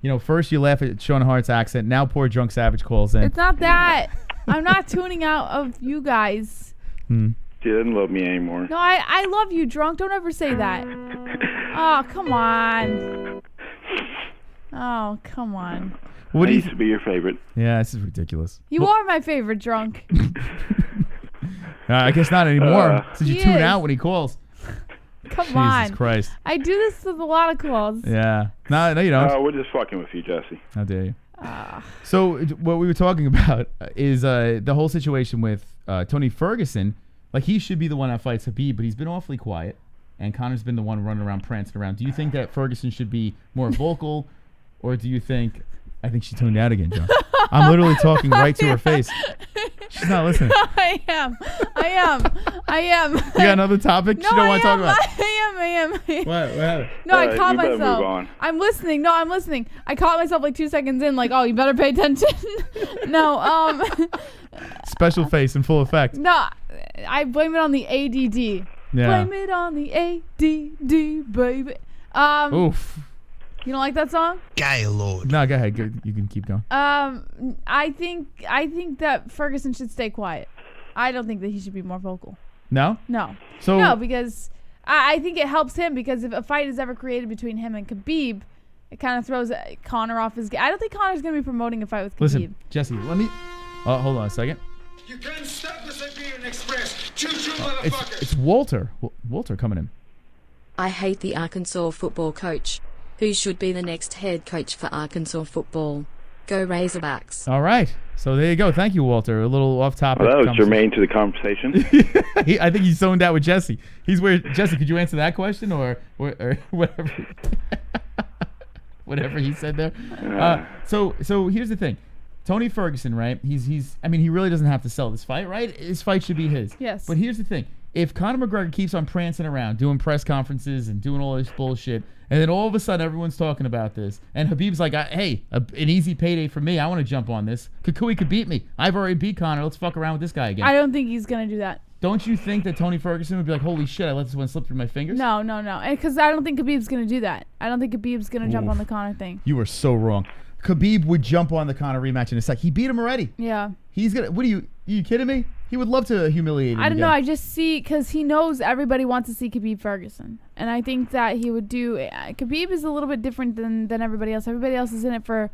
you know, first you laugh at Sean Hart's accent. Now poor drunk Savage calls in. it's not that. I'm not tuning out of you guys. She doesn't love me anymore. No, I love you, drunk. Don't ever say that. Oh, come on. Oh, come on. What used to be your favorite? Yeah, this is ridiculous. You are my favorite, drunk. I guess not anymore. Since you He tune is. out when he calls. Come on. Jesus Christ. I do this with a lot of calls. Yeah. No, you don't. We're just fucking with you, Jesse. How dare you? So what we were talking about is the whole situation with Tony Ferguson. Like, he should be the one that fights Khabib, but he's been awfully quiet, and Conor's been the one running around, prancing around. Do you think that Ferguson should be more vocal, or do you think... I think she tuned out again, John. I'm literally talking right to her face. She's not listening. I am. You got another topic No, you don't want to talk about? I am. What happened? No, I caught you better move myself. on. I'm listening. No, I'm listening. I caught myself like 2 seconds in, like, oh, you better pay attention. No, Special face in full effect. no, I blame it on the ADD. Yeah. Blame it on the ADD, baby. Oof. You don't like that song? Gaylord. No, go ahead. You can keep going. I think that Ferguson should stay quiet. I don't think that he should be more vocal. No? No. So No, because I think it helps him, because if a fight is ever created between him and Khabib, it kind of throws Conor off his game. I don't think Conor's going to be promoting a fight with Khabib. Listen, Jesse, let me... Oh, hold on a second. You can't stop the Siberian Express. Choo-choo, motherfuckers. It's Walter. Walter coming in. I hate the Arkansas football coach. Who should be the next head coach for Arkansas football? Go Razorbacks. All right. So there you go. Thank you, Walter. A little off topic. Well, that was germane to the conversation. I think he's zoned out with Jesse. He's where... Jesse, could you answer that question or whatever? Whatever he said there. So here's the thing. Tony Ferguson, right? I mean, he really doesn't have to sell this fight, right? This fight should be his. Yes. But here's the thing. If Conor McGregor keeps on prancing around, doing press conferences and doing all this bullshit, and then all of a sudden everyone's talking about this, and Khabib's like, hey, an easy payday for me. I want to jump on this. Kukui could beat me. I've already beat Conor. Let's fuck around with this guy again. I don't think he's going to do that. Don't you think that Tony Ferguson would be like, holy shit, I let this one slip through my fingers? No. Because I don't think Khabib's going to do that. I don't think Khabib's going to jump on the Conor thing. You are so wrong. Khabib would jump on the Conor rematch in a sec. He beat him already. Yeah. He's going to... What are you kidding me? He would love to humiliate him I don't again. know. I just see, because he knows everybody wants to see Khabib Ferguson. And I think that he would do... Khabib is a little bit different than everybody else. Everybody else is in it for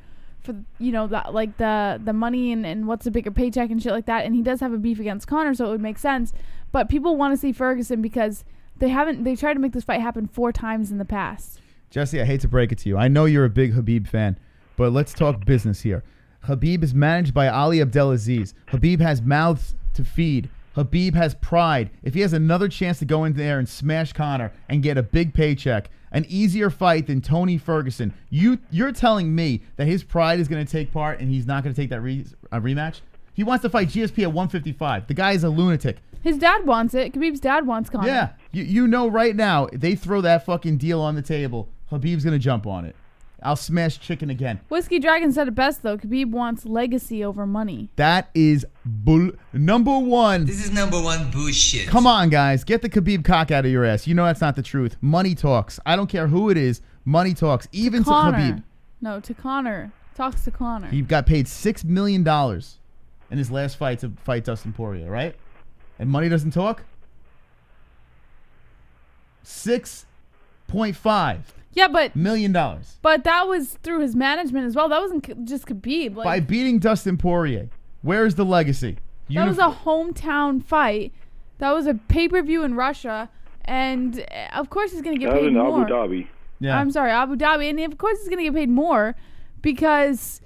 you know, the money and what's a bigger paycheck and shit like that. And he does have a beef against Conor, so it would make sense. But people want to see Ferguson because they tried to make this fight happen 4 times in the past. Jesse, I hate to break it to you. I know you're a big Khabib fan, but let's talk business here. Khabib is managed by Ali Abdelaziz. Khabib has mouths to feed. Khabib has pride. If he has another chance to go in there and smash Conor and get a big paycheck, an easier fight than Tony Ferguson, you're telling me that his pride is going to take part and he's not going to take that rematch? He wants to fight GSP at 155. The guy is a lunatic. His dad wants it. Khabib's dad wants Conor. Yeah. You know right now, if they throw that fucking deal on the table, Khabib's going to jump on it. I'll smash chicken again. Whiskey Dragon said it best, though. Khabib wants legacy over money. That is Number one. This is number one bullshit. Come on, guys. Get the Khabib cock out of your ass. You know that's not the truth. Money talks. I don't care who it is. Money talks. Even to Khabib. No, to Conor. Talks to Conor. He got paid $6 million in his last fight to fight Dustin Poirier, right? And money doesn't talk? 6.5 million dollars. But that was through his management as well. That wasn't just Khabib. By beating Dustin Poirier. Where is the legacy? That was a hometown fight. That was a pay-per-view in Russia. And of course he's going to get paid more. Abu Dhabi. Yeah. I'm sorry, Abu Dhabi. And of course he's going to get paid more because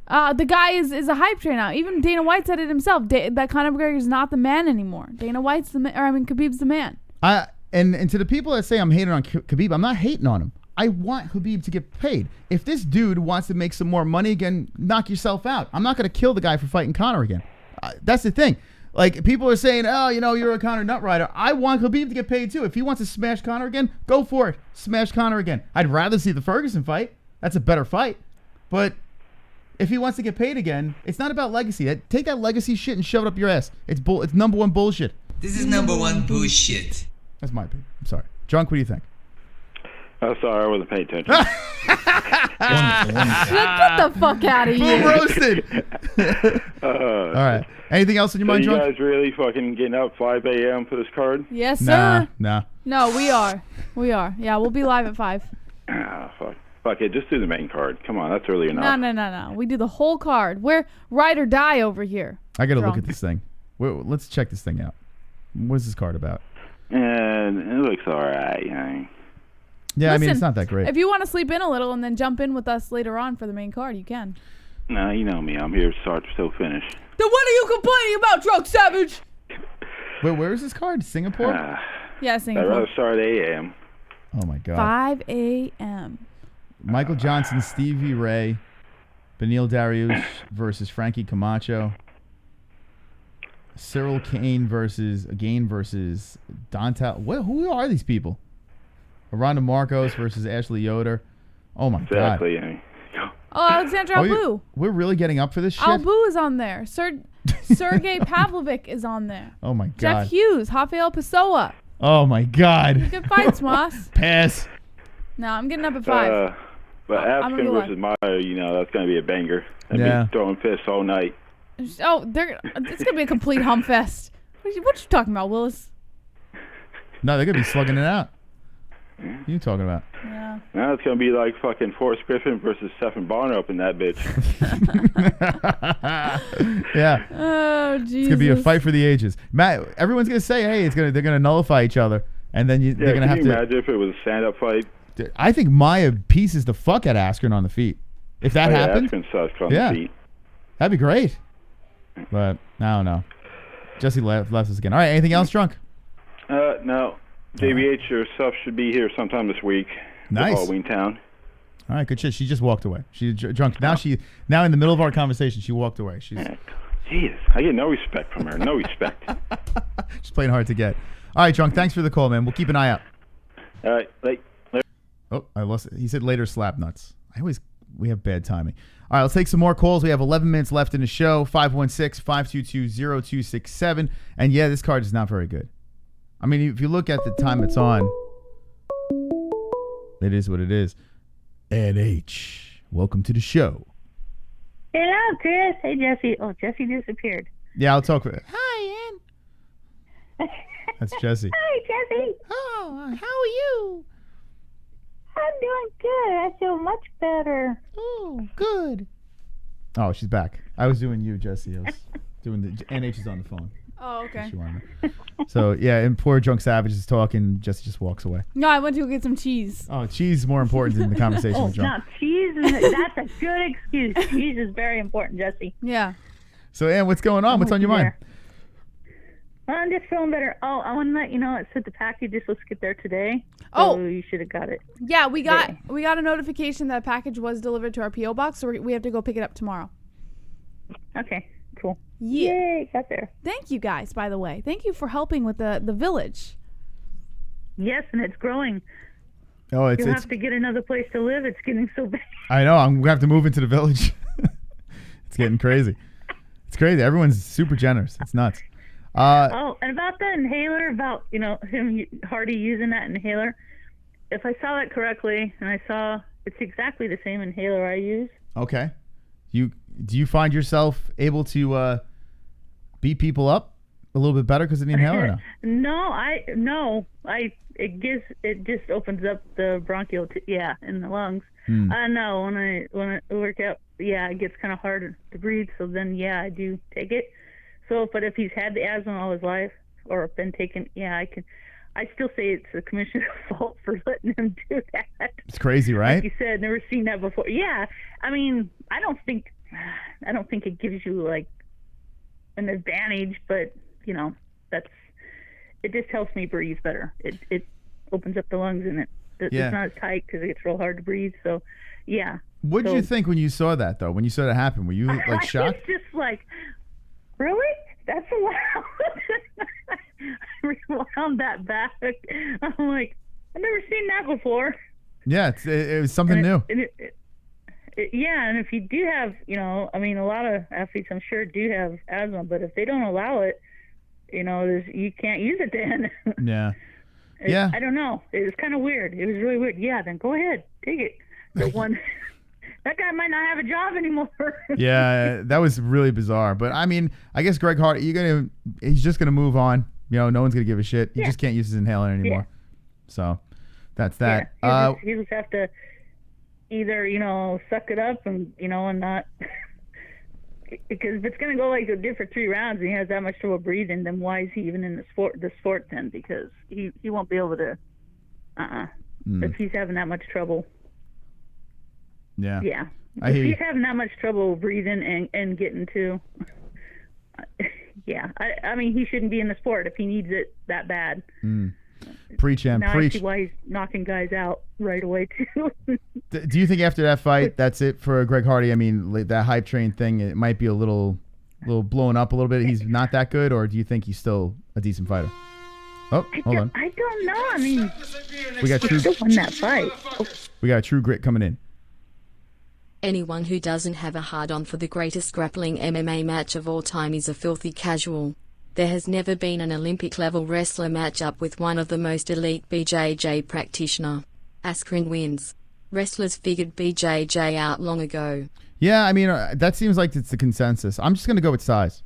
the guy is a hype train now. Even Dana White said it himself. That Conor McGregor is not the man anymore. Khabib's the man. And to the people that say I'm hating on Khabib, I'm not hating on him. I want Khabib to get paid. If this dude wants to make some more money again, knock yourself out. I'm not going to kill the guy for fighting Conor again. That's the thing. Like, people are saying, oh, you're a Conor nut rider. I want Khabib to get paid too. If he wants to smash Conor again, go for it. Smash Conor again. I'd rather see the Ferguson fight. That's a better fight. But if he wants to get paid again, it's not about legacy. Take that legacy shit and shove it up your ass. It's number one bullshit. This is number one bullshit. That's my opinion. I'm sorry. Drunk, what do you think? Oh, sorry, I wasn't paying attention. Get the fuck out of here. Roasted. All right. Anything else in your mind, you Drunk? guys really fucking getting up 5 a.m. for this card? Yes, sir. Nah. No, we are. Yeah, we'll be live at 5. Fuck it. Just do the main card. Come on, that's early enough. No. We do the whole card. We're ride or die over here. I got to look at this thing. Let's check this thing out. What's this card about? And it looks all right. Yeah, Listen, it's not that great. If you want to sleep in a little and then jump in with us later on for the main card, you can. No, you know me. I'm here to start to finish. Then what are you complaining about, Drunk Savage? Wait, where is this card? Singapore? Yeah, Singapore. I'd rather start at 8 a.m. Oh, my God. 5 a.m. Michael Johnson, Stevie Ray, Beneil Dariush versus Frankie Camacho. Cyril Kane versus Dante. Who are these people? Ronda Marcos versus Ashley Yoder. Oh my God. Exactly. Alexandra Albu. We're really getting up for this shit? Albu is on there. Sergey Pavlovich is on there. Oh my God. Jeff Hughes, Rafael Pessoa. Oh my God. Good fights, Moss. Pass. No, I'm getting up at 5. But Aspen versus Mayo, that's going to be a banger. I've been throwing fists all night. Oh, it's going to be a complete hump fest. What you talking about, Willis? No, they're going to be slugging it out. What are you talking about? Yeah. Now it's going to be like fucking Forrest Griffin versus Stephen Bonner up in that bitch. Yeah. Oh, Jesus. It's going to be a fight for the ages. Matt, everyone's going to say, hey, they're going to nullify each other. And then they're going to have to. Can you imagine if it was a stand-up fight? I think Maya pieces the fuck out of Askren on the feet. If that happened. Askren sucks on the feet. That'd be great. But I don't know. Jesse left us again. All right, anything else, Drunk? No. JBH, your stuff should be here sometime this week. Nice. Halloween Town. All right, good shit. She just walked away. She's drunk. Now in the middle of our conversation, she walked away. Jesus, I get no respect from her. No respect. She's playing hard to get. All right, Drunk, thanks for the call, man. We'll keep an eye out. All right, later. Oh, I lost it. He said later, slap nuts. We have bad timing. All right, let's take some more calls. We have 11 minutes left in the show. 516-522-0267. And yeah, this card is not very good. I mean, if you look at the time it's on, it is what it is. NH, welcome to the show. Hello, Chris. Hey, Jesse. Oh, Jesse disappeared. Yeah, I'll talk. Hi, Ann. That's Jesse. Hi, Jesse. Oh, how are you? I'm doing good. I feel much better. Oh, good. Oh, she's back. I was doing you, Jesse. I was doing the NH is on the phone. Oh, okay. So, yeah, and poor Drunk Savage is talking. Jesse just walks away. No, I went to go get some cheese. Oh, cheese is more important than the conversation with Drunk. No, cheese, that's a good excuse. Cheese is very important, Jesse. Yeah. So, Ann, what's going on? What's on your mind? Well, I'm just feeling better. Oh, I want to let you know it said the package is supposed to get there today. Oh. So you should have got it. Yeah, we got a notification that a package was delivered to our P.O. box, so we have to go pick it up tomorrow. Okay, cool. Yeah. Yay, got there. Thank you guys, by the way. Thank you for helping with the village. Yes, and it's growing. Oh, You'll have to get another place to live. It's getting so bad. I know. I'm going to have to move into the village. It's getting crazy. It's crazy. Everyone's super generous. It's nuts. And about the inhaler, about Hardy using that inhaler. If I saw that correctly, and I saw it's exactly the same inhaler I use. Okay. Do you find yourself able to beat people up a little bit better because of the inhaler? Or no? It just opens up the bronchial in the lungs. No, when I work out, it gets kind of hard to breathe. So then I do take it. So, but if he's had the asthma all his life or been taken, I still say it's the commissioner's fault for letting him do that. It's crazy, right? Like you said, never seen that before. Yeah, I mean, I don't think it gives you like an advantage, but it just helps me breathe better. It opens up the lungs and it's not as tight because it gets real hard to breathe. So, yeah. What did you think when you saw that though? When you saw that happen, were you like shocked? I was just like, really? That's allowed? I rewound that back. I'm like, I've never seen that before. Yeah, it was something new. And if you do have, a lot of athletes I'm sure do have asthma, but if they don't allow it, you can't use it then. Yeah. I don't know. It was kind of weird. It was really weird. Yeah, then go ahead, take it. But that guy might not have a job anymore. Yeah, that was really bizarre. But I mean, I guess Greg Hardy, he's just gonna move on. No one's gonna give a shit. He just can't use his inhaler anymore. So that's that. He just have to either suck it up and and not. Because if it's going to go like a different 3 rounds and he has that much trouble breathing, then why is he even in the sport then? Because he won't be able to, if he's having that much trouble. Yeah. Yeah. If he's having that much trouble breathing and getting to, I mean, he shouldn't be in the sport if he needs it that bad. Preach, Em. Now Preach. I see why he's knocking guys out right away, too. Do you think after that fight, that's it for Greg Hardy? I mean, that hype train thing, it might be a little blown up a little bit. He's not that good, or do you think he's still a decent fighter? Oh, hold on. I don't know. I mean, we got still won that fight. We got True Grit coming in. Anyone who doesn't have a hard-on for the greatest grappling MMA match of all time is a filthy casual. There has never been an Olympic-level wrestler matchup with one of the most elite BJJ practitioner. Askren wins. Wrestlers figured BJJ out long ago. Yeah, I mean, that seems like it's the consensus. I'm just going to go with size.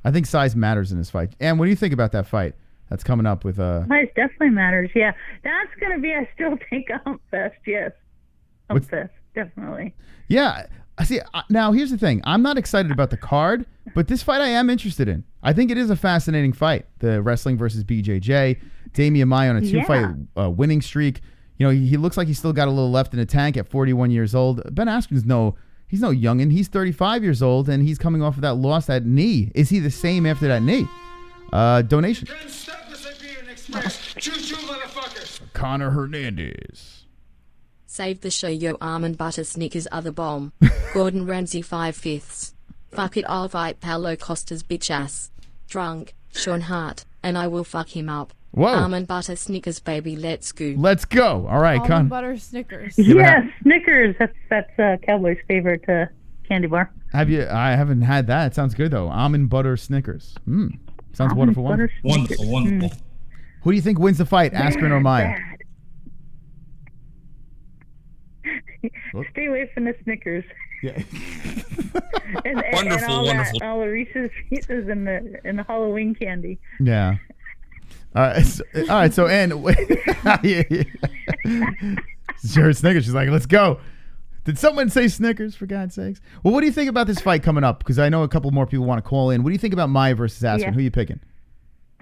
I think size matters in this fight. And what do you think about that fight that's coming up with... Size definitely matters, yeah. That's going to be, I still think, a hump fest, yes. Hump fest, definitely. Yeah. I see. Now, here's the thing. I'm not excited about the card, but this fight I am interested in. I think it is a fascinating fight. The wrestling versus BJJ. Damian Maia on a 2-fight winning streak. He looks like he's still got a little left in the tank at 41 years old. Ben Askren's he's no youngin'. He's 35 years old, and he's coming off of that loss, that knee. Is he the same after that knee? Donation. Conor Hernandez. Save the show, yo. Almond butter Snickers other bomb. Gordon Ramsay 5/5. Fuck it, I'll fight Paulo Costa's bitch ass. Drunk, Sean Hart, and I will fuck him up. Whoa. Almond butter Snickers, baby, let's go. Let's go. All right, Almond butter Snickers. Yes, Snickers. That's Cowboy's favorite candy bar. Have you? I haven't had that. It sounds good though. Almond butter Snickers. Sounds wonderful. Wonderful. Who do you think wins the fight, Askren or Maia? Stay away from the Snickers. Yeah. and Wonderful. All the Reese's Pieces and the Halloween candy. Yeah. All right. So, Ann, sure, Snickers. She's like, let's go. Did someone say Snickers, for God's sakes? Well, what do you think about this fight coming up? Because I know a couple more people want to call in. What do you think about Maia versus Askren? Yeah. Who are you picking?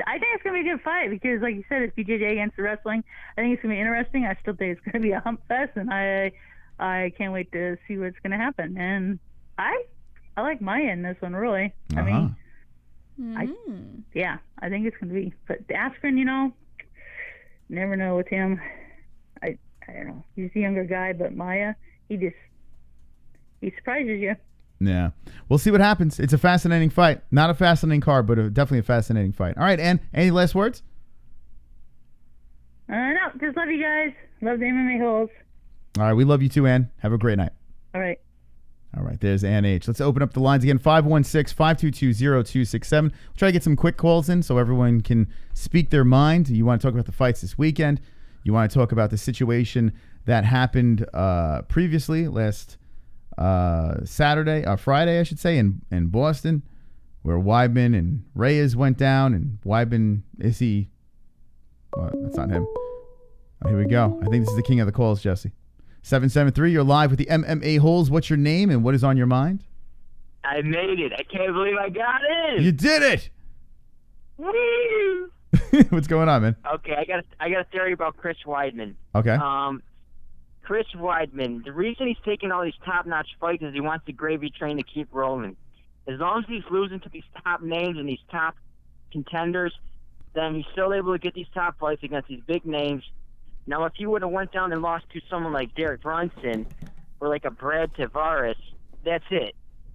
I think it's going to be a good fight because, like you said, it's BJJ against the wrestling. I think it's going to be interesting. I still think it's going to be a hump fest, and I can't wait to see what's going to happen. And I like Maia in this one, really. I mean, I think it's going to be. But Askren, never know with him. I don't know. He's a younger guy, but Maia, he surprises you. Yeah. We'll see what happens. It's a fascinating fight. Not a fascinating card, but definitely a fascinating fight. All right, Ann, any last words? No, just love you guys. Love the MMA holes. All right, we love you too, Ann. Have a great night. All right. All right, there's Ann H. Let's open up the lines again, 516-522-0267. We'll try to get some quick calls in so everyone can speak their mind. You want to talk about the fights this weekend. You want to talk about the situation that happened previously last Friday, I should say, in Boston, where Weidman and Reyes went down. And Weidman, is he... that's not him. Oh, here we go. I think this is the king of the calls, Jesse. 773, you're live with the MMA-Holes. What's your name and what is on your mind? I made it. I can't believe I got in. You did it. Woo! What's going on, man? Okay, I got a theory about Chris Weidman. Okay. Chris Weidman, the reason he's taking all these top-notch fights is he wants the gravy train to keep rolling. As long as he's losing to these top names and these top contenders, then he's still able to get these top fights against these big names. Now, if you would have went down and lost to someone like Derek Brunson or like a Brad Tavares, that's it.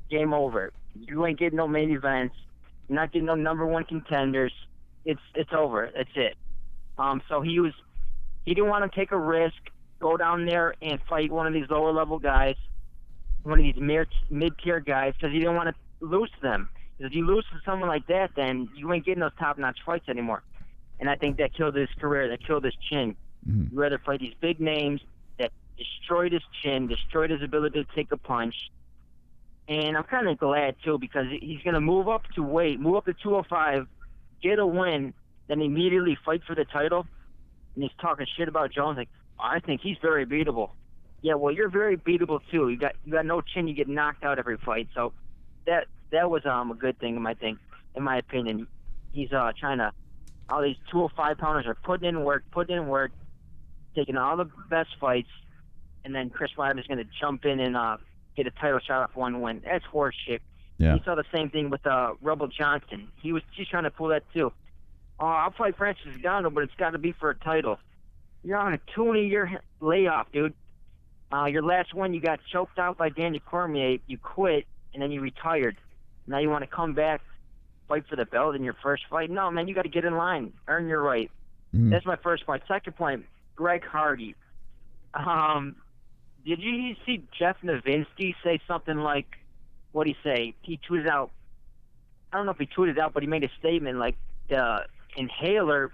Game over. You ain't getting no main events. You're not getting no number one contenders. It's over. That's it. So he didn't want to take a risk, go down there and fight one of these lower level guys, one of these mid-tier guys, because he didn't want to lose to them. Because if you lose to someone like that, then you ain't getting those top-notch fights anymore. And I think that killed his career. That killed his chin. Mm-hmm. You'd rather fight these big names that destroyed his chin, destroyed his ability to take a punch. And I'm kind of glad, too, because he's going to move up to 205, get a win, then immediately fight for the title. And he's talking shit about Jones. Like, I think he's very beatable. Yeah, well, you're very beatable, too. You got no chin. You get knocked out every fight. So that was a good thing, in my opinion. He's trying to... All these 205-pounders are putting in work, taking all the best fights, and then Chris Weidman is going to jump in and get a title shot off one win. That's horseshit. Yeah. You saw the same thing with Rebel Johnson. She's trying to pull that too. I'll fight Francis Ngannou, but it's got to be for a title. You're on a 20-year layoff, dude. Your last one, you got choked out by Daniel Cormier. You quit, and then you retired. Now you want to come back, fight for the belt in your first fight? No, man, you got to get in line, earn your right. Mm-hmm. That's my first point. Second point, Greg Hardy. Did you see Jeff Novinsky say something like, what'd he say? He tweeted out, I don't know if he tweeted out, but he made a statement like the inhaler,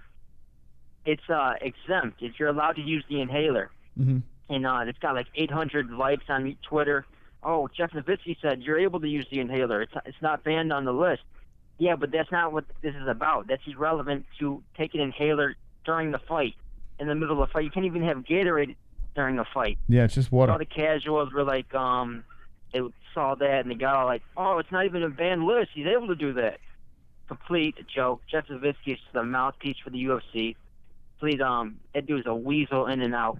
it's exempt. If you're allowed to use the inhaler. Mm-hmm. And it's got like 800 likes on Twitter. Oh, Jeff Novinsky said you're able to use the inhaler. It's not banned on the list. Yeah, but that's not what this is about. That's irrelevant to take an inhaler during the fight. In the middle of the fight, you can't even have Gatorade during a fight. Yeah, it's just water. All the casuals were like, they saw that and they got all like, oh, it's not even a banned list. He's able to do that. Complete joke. Jeff Novinsky is the mouthpiece for the UFC. Please, that dude's a weasel in and out.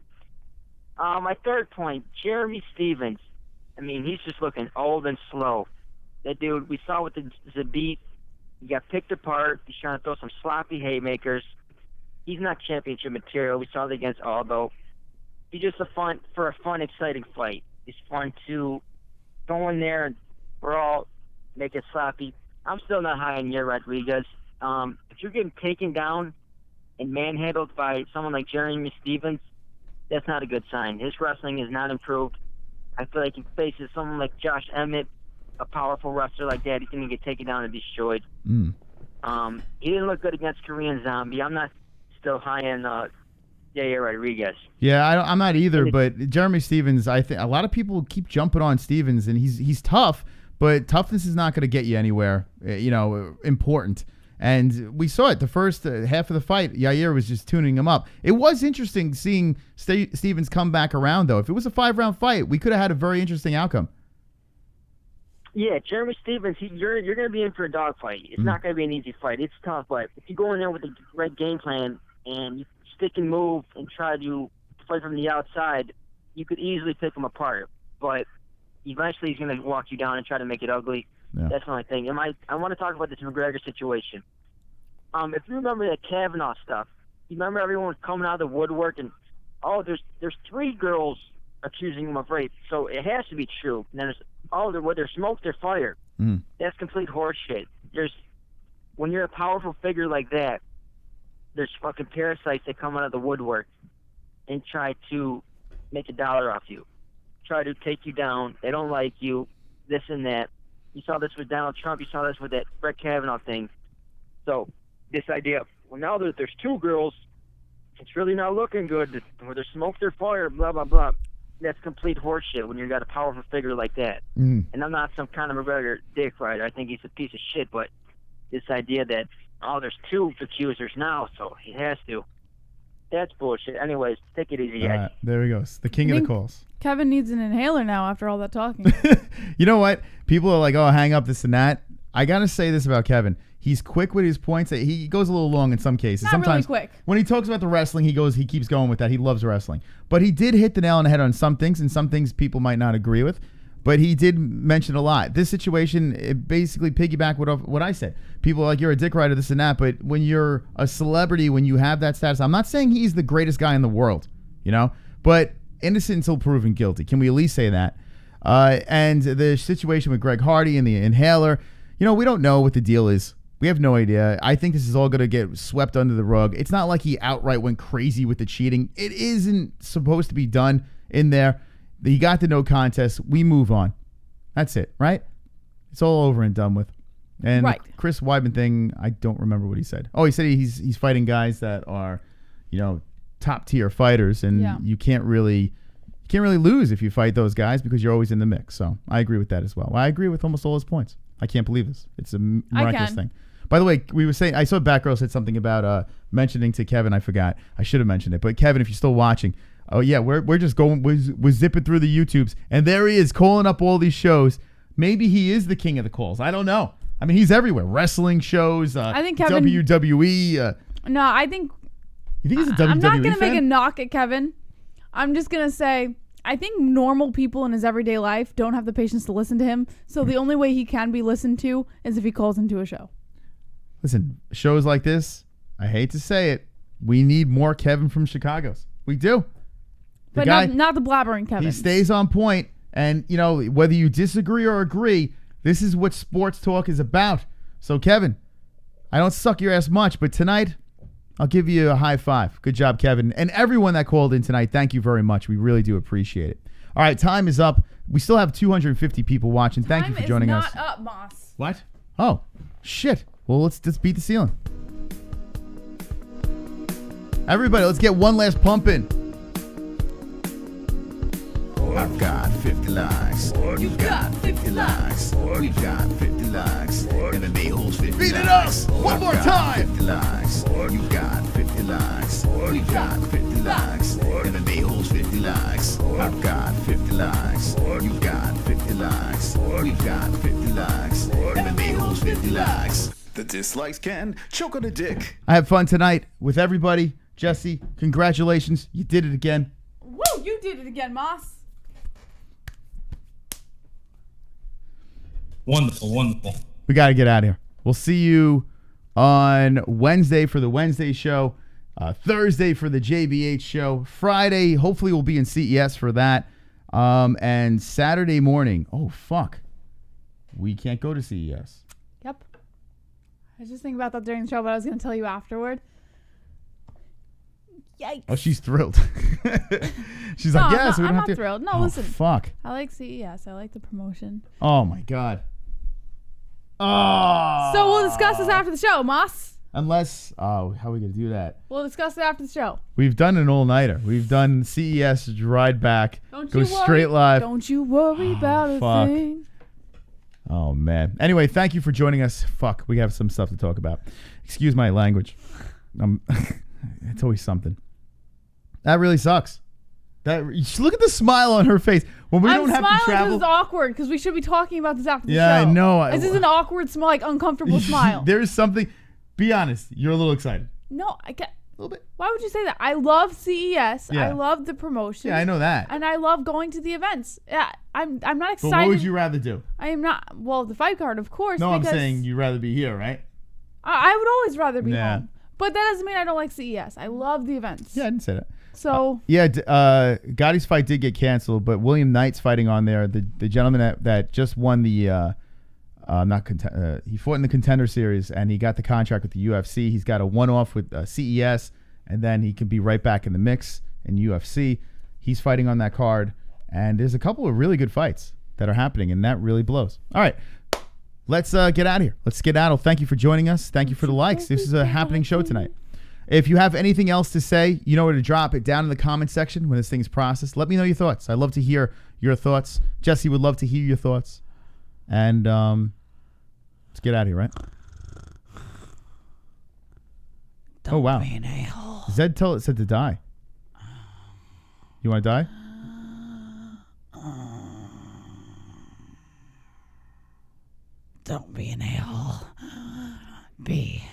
My third point, Jeremy Stevens. I mean, he's just looking old and slow. That dude, we saw with the Zabit, he got picked apart. He's trying to throw some sloppy haymakers. He's not championship material. We saw that against Aldo. He's just a fun, exciting fight. It's fun to go in there and brawl, make it sloppy. I'm still not high on Yair Rodriguez. If you're getting taken down and manhandled by someone like Jeremy Stevens, that's not a good sign. His wrestling is not improved. I feel like he faces someone like Josh Emmett, a powerful wrestler like that. He's going to get taken down and destroyed. Mm. He didn't look good against Korean Zombie. I'm not still high on Yair Rodriguez. Yeah, I'm not either. But Jeremy Stevens, I think a lot of people keep jumping on Stevens, and he's tough, but toughness is not going to get you anywhere. Important. And we saw it the first half of the fight. Yair was just tuning him up. It was interesting seeing Stevens come back around, though. If it was a 5-round fight, we could have had a very interesting outcome. Yeah, Jeremy Stevens, you're going to be in for a dogfight. It's not going to be an easy fight. It's tough, but if you go in there with the right game plan and you stick and move and try to fight from the outside, you could easily pick him apart. But eventually he's going to walk you down and try to make it ugly. Yeah. That's the only thing. And I want to talk about this McGregor situation. If you remember that Kavanaugh stuff, you remember everyone was coming out of the woodwork and, there's 3 girls accusing him of rape, so it has to be true. And then where there's smoke, there's fire. Mm. That's complete horseshit. When you're a powerful figure like that, there's fucking parasites that come out of the woodwork and try to make $1 off you, try to take you down. They don't like you. this and that. You saw this with Donald Trump. You saw this with that Brett Kavanaugh thing. So this idea of, well, now that there's two girls, it's really not looking good. Where there's smoke, there's fire, blah, blah, blah. That's complete horseshit when you've got a powerful figure like that. And I'm not some Conor McGregor dick rider. I think he's a piece of shit. But this idea that, oh, there's two accusers now, so he has to. That's bullshit. Anyways, take it easy, guys. There he goes. The king of the calls. Kevin needs an inhaler now after all that talking. You know what? People are like, oh, hang up this and that. I got to say this about Kevin. He's quick with his points. He goes a little long in some cases. Not Sometimes really quick. When he talks about the wrestling, he keeps going with that. He loves wrestling. But he did hit the nail on the head on some things, and some things people might not agree with. But he did mention a lot. This situation, it basically piggybacked what I said. People are like, you're a dick rider, this and that. But when you're a celebrity, when you have that status, I'm not saying he's the greatest guy in the world, but innocent until proven guilty. Can we at least say that? And the situation with Greg Hardy and the inhaler, we don't know what the deal is. We have no idea. I think this is all going to get swept under the rug. It's not like he outright went crazy with the cheating. It isn't supposed to be done in there. He got the no contest. We move on. That's it, right? It's all over and done with. And right. The Chris Weidman thing, I don't remember what he said. Oh, he said he's fighting guys that are, top tier fighters, and you can't really lose if you fight those guys because you're always in the mix. So I agree with that as well. I agree with almost all his points. I can't believe this. It's a miraculous thing. By the way, we were saying, I saw Batgirl said something about mentioning to Kevin. I forgot. I should have mentioned it. But Kevin, if you're still watching, oh yeah, we're just going. We're zipping through the YouTubes, and there he is calling up all these shows. Maybe he is the king of the calls. I don't know. I mean, he's everywhere. Wrestling shows. I think Kevin, WWE. No, I think. You think he's a WWE fan? I'm not gonna make a knock at Kevin. I'm just gonna say I think normal people in his everyday life don't have the patience to listen to him. So the only way he can be listened to is if he calls into a show. Listen, shows like this, I hate to say it, we need more Kevin from Chicago's. We do. But guy, not the blabbering Kevin. He stays on point, and whether you disagree or agree, this is what sports talk is about. So Kevin, I don't suck your ass much, but tonight I'll give you a high five. Good job, Kevin. And everyone that called in tonight, thank you very much. We really do appreciate it. All right, time is up. We still have 250 people watching. Thank you for joining us. Time is not up, Moss. What? Oh, shit. Well, let's just beat the ceiling. Everybody, let's get one last pump in. I've got 50 likes. You've got 50 likes. We've got 50 likes. MMA-Holes 50 likes. Beat it up! One more time! 50 likes. You've got 50 likes. We've got 50 likes. MMA-Holes 50 likes. I've got 50 likes. You've got 50 likes. We've got 50 likes. MMA-Holes 50 likes. The dislikes can choke on a dick. I had fun tonight with everybody. Jesse, congratulations. You did it again. Woo, you did it again, Moss. Wonderful, wonderful. We got to get out of here. We'll see you on Wednesday for the Wednesday show, Thursday for the JBH show, Friday, hopefully we'll be in CES for that, and Saturday morning, oh, fuck, we can't go to CES. Yep. I was just thinking about that during the show, but I was going to tell you afterward. Yikes. Oh, she's thrilled. She's like, yes. I'm not thrilled. No, listen. Fuck. I like CES. I like the promotion. Oh, my God. Oh. So we'll discuss this after the show, Moss. Unless, how are we going to do that? We'll discuss it after the show. We've done an all-nighter. We've done CES, ride back, go straight live. Don't you worry about a thing. Oh, man. Anyway, thank you for joining us. Fuck, we have some stuff to talk about. Excuse my language. It's always something. That really sucks. Look at the smile on her face when we don't have to travel. I'm smiling because it's awkward because we should be talking about this after the show. Yeah, I know. This is an awkward smile, like uncomfortable smile. There's something. Be honest. You're a little excited. No, I get. A little bit. Why would you say that? I love CES. Yeah. I love the promotion. Yeah, I know that. And I love going to the events. Yeah, I'm not excited. But what would you rather do? I am not. Well, the fight card, of course. No, I'm saying you'd rather be here, right? I would always rather be home. But that doesn't mean I don't like CES. I love the events. Yeah, I didn't say that. So Gotti's fight did get canceled, but William Knight's fighting on there. The gentleman that just won the he fought in the Contender Series and he got the contract with the UFC. He's got a one-off with CES, and then he can be right back in the mix in UFC. He's fighting on that card, and there's a couple of really good fights. that are happening, and that really blows. All right. Let's get out of here. Let's skedaddle. Thank you for joining us. Thank you for the likes. This is a happening show tonight. If you have anything else to say, you know where to drop it down in the comment section when this thing's processed. Let me know your thoughts. I'd love to hear your thoughts. Jesse would love to hear your thoughts. And let's get out of here, right? Don't wow. be an a-hole. Zed said to die. You want to die? Don't be an a-hole. Be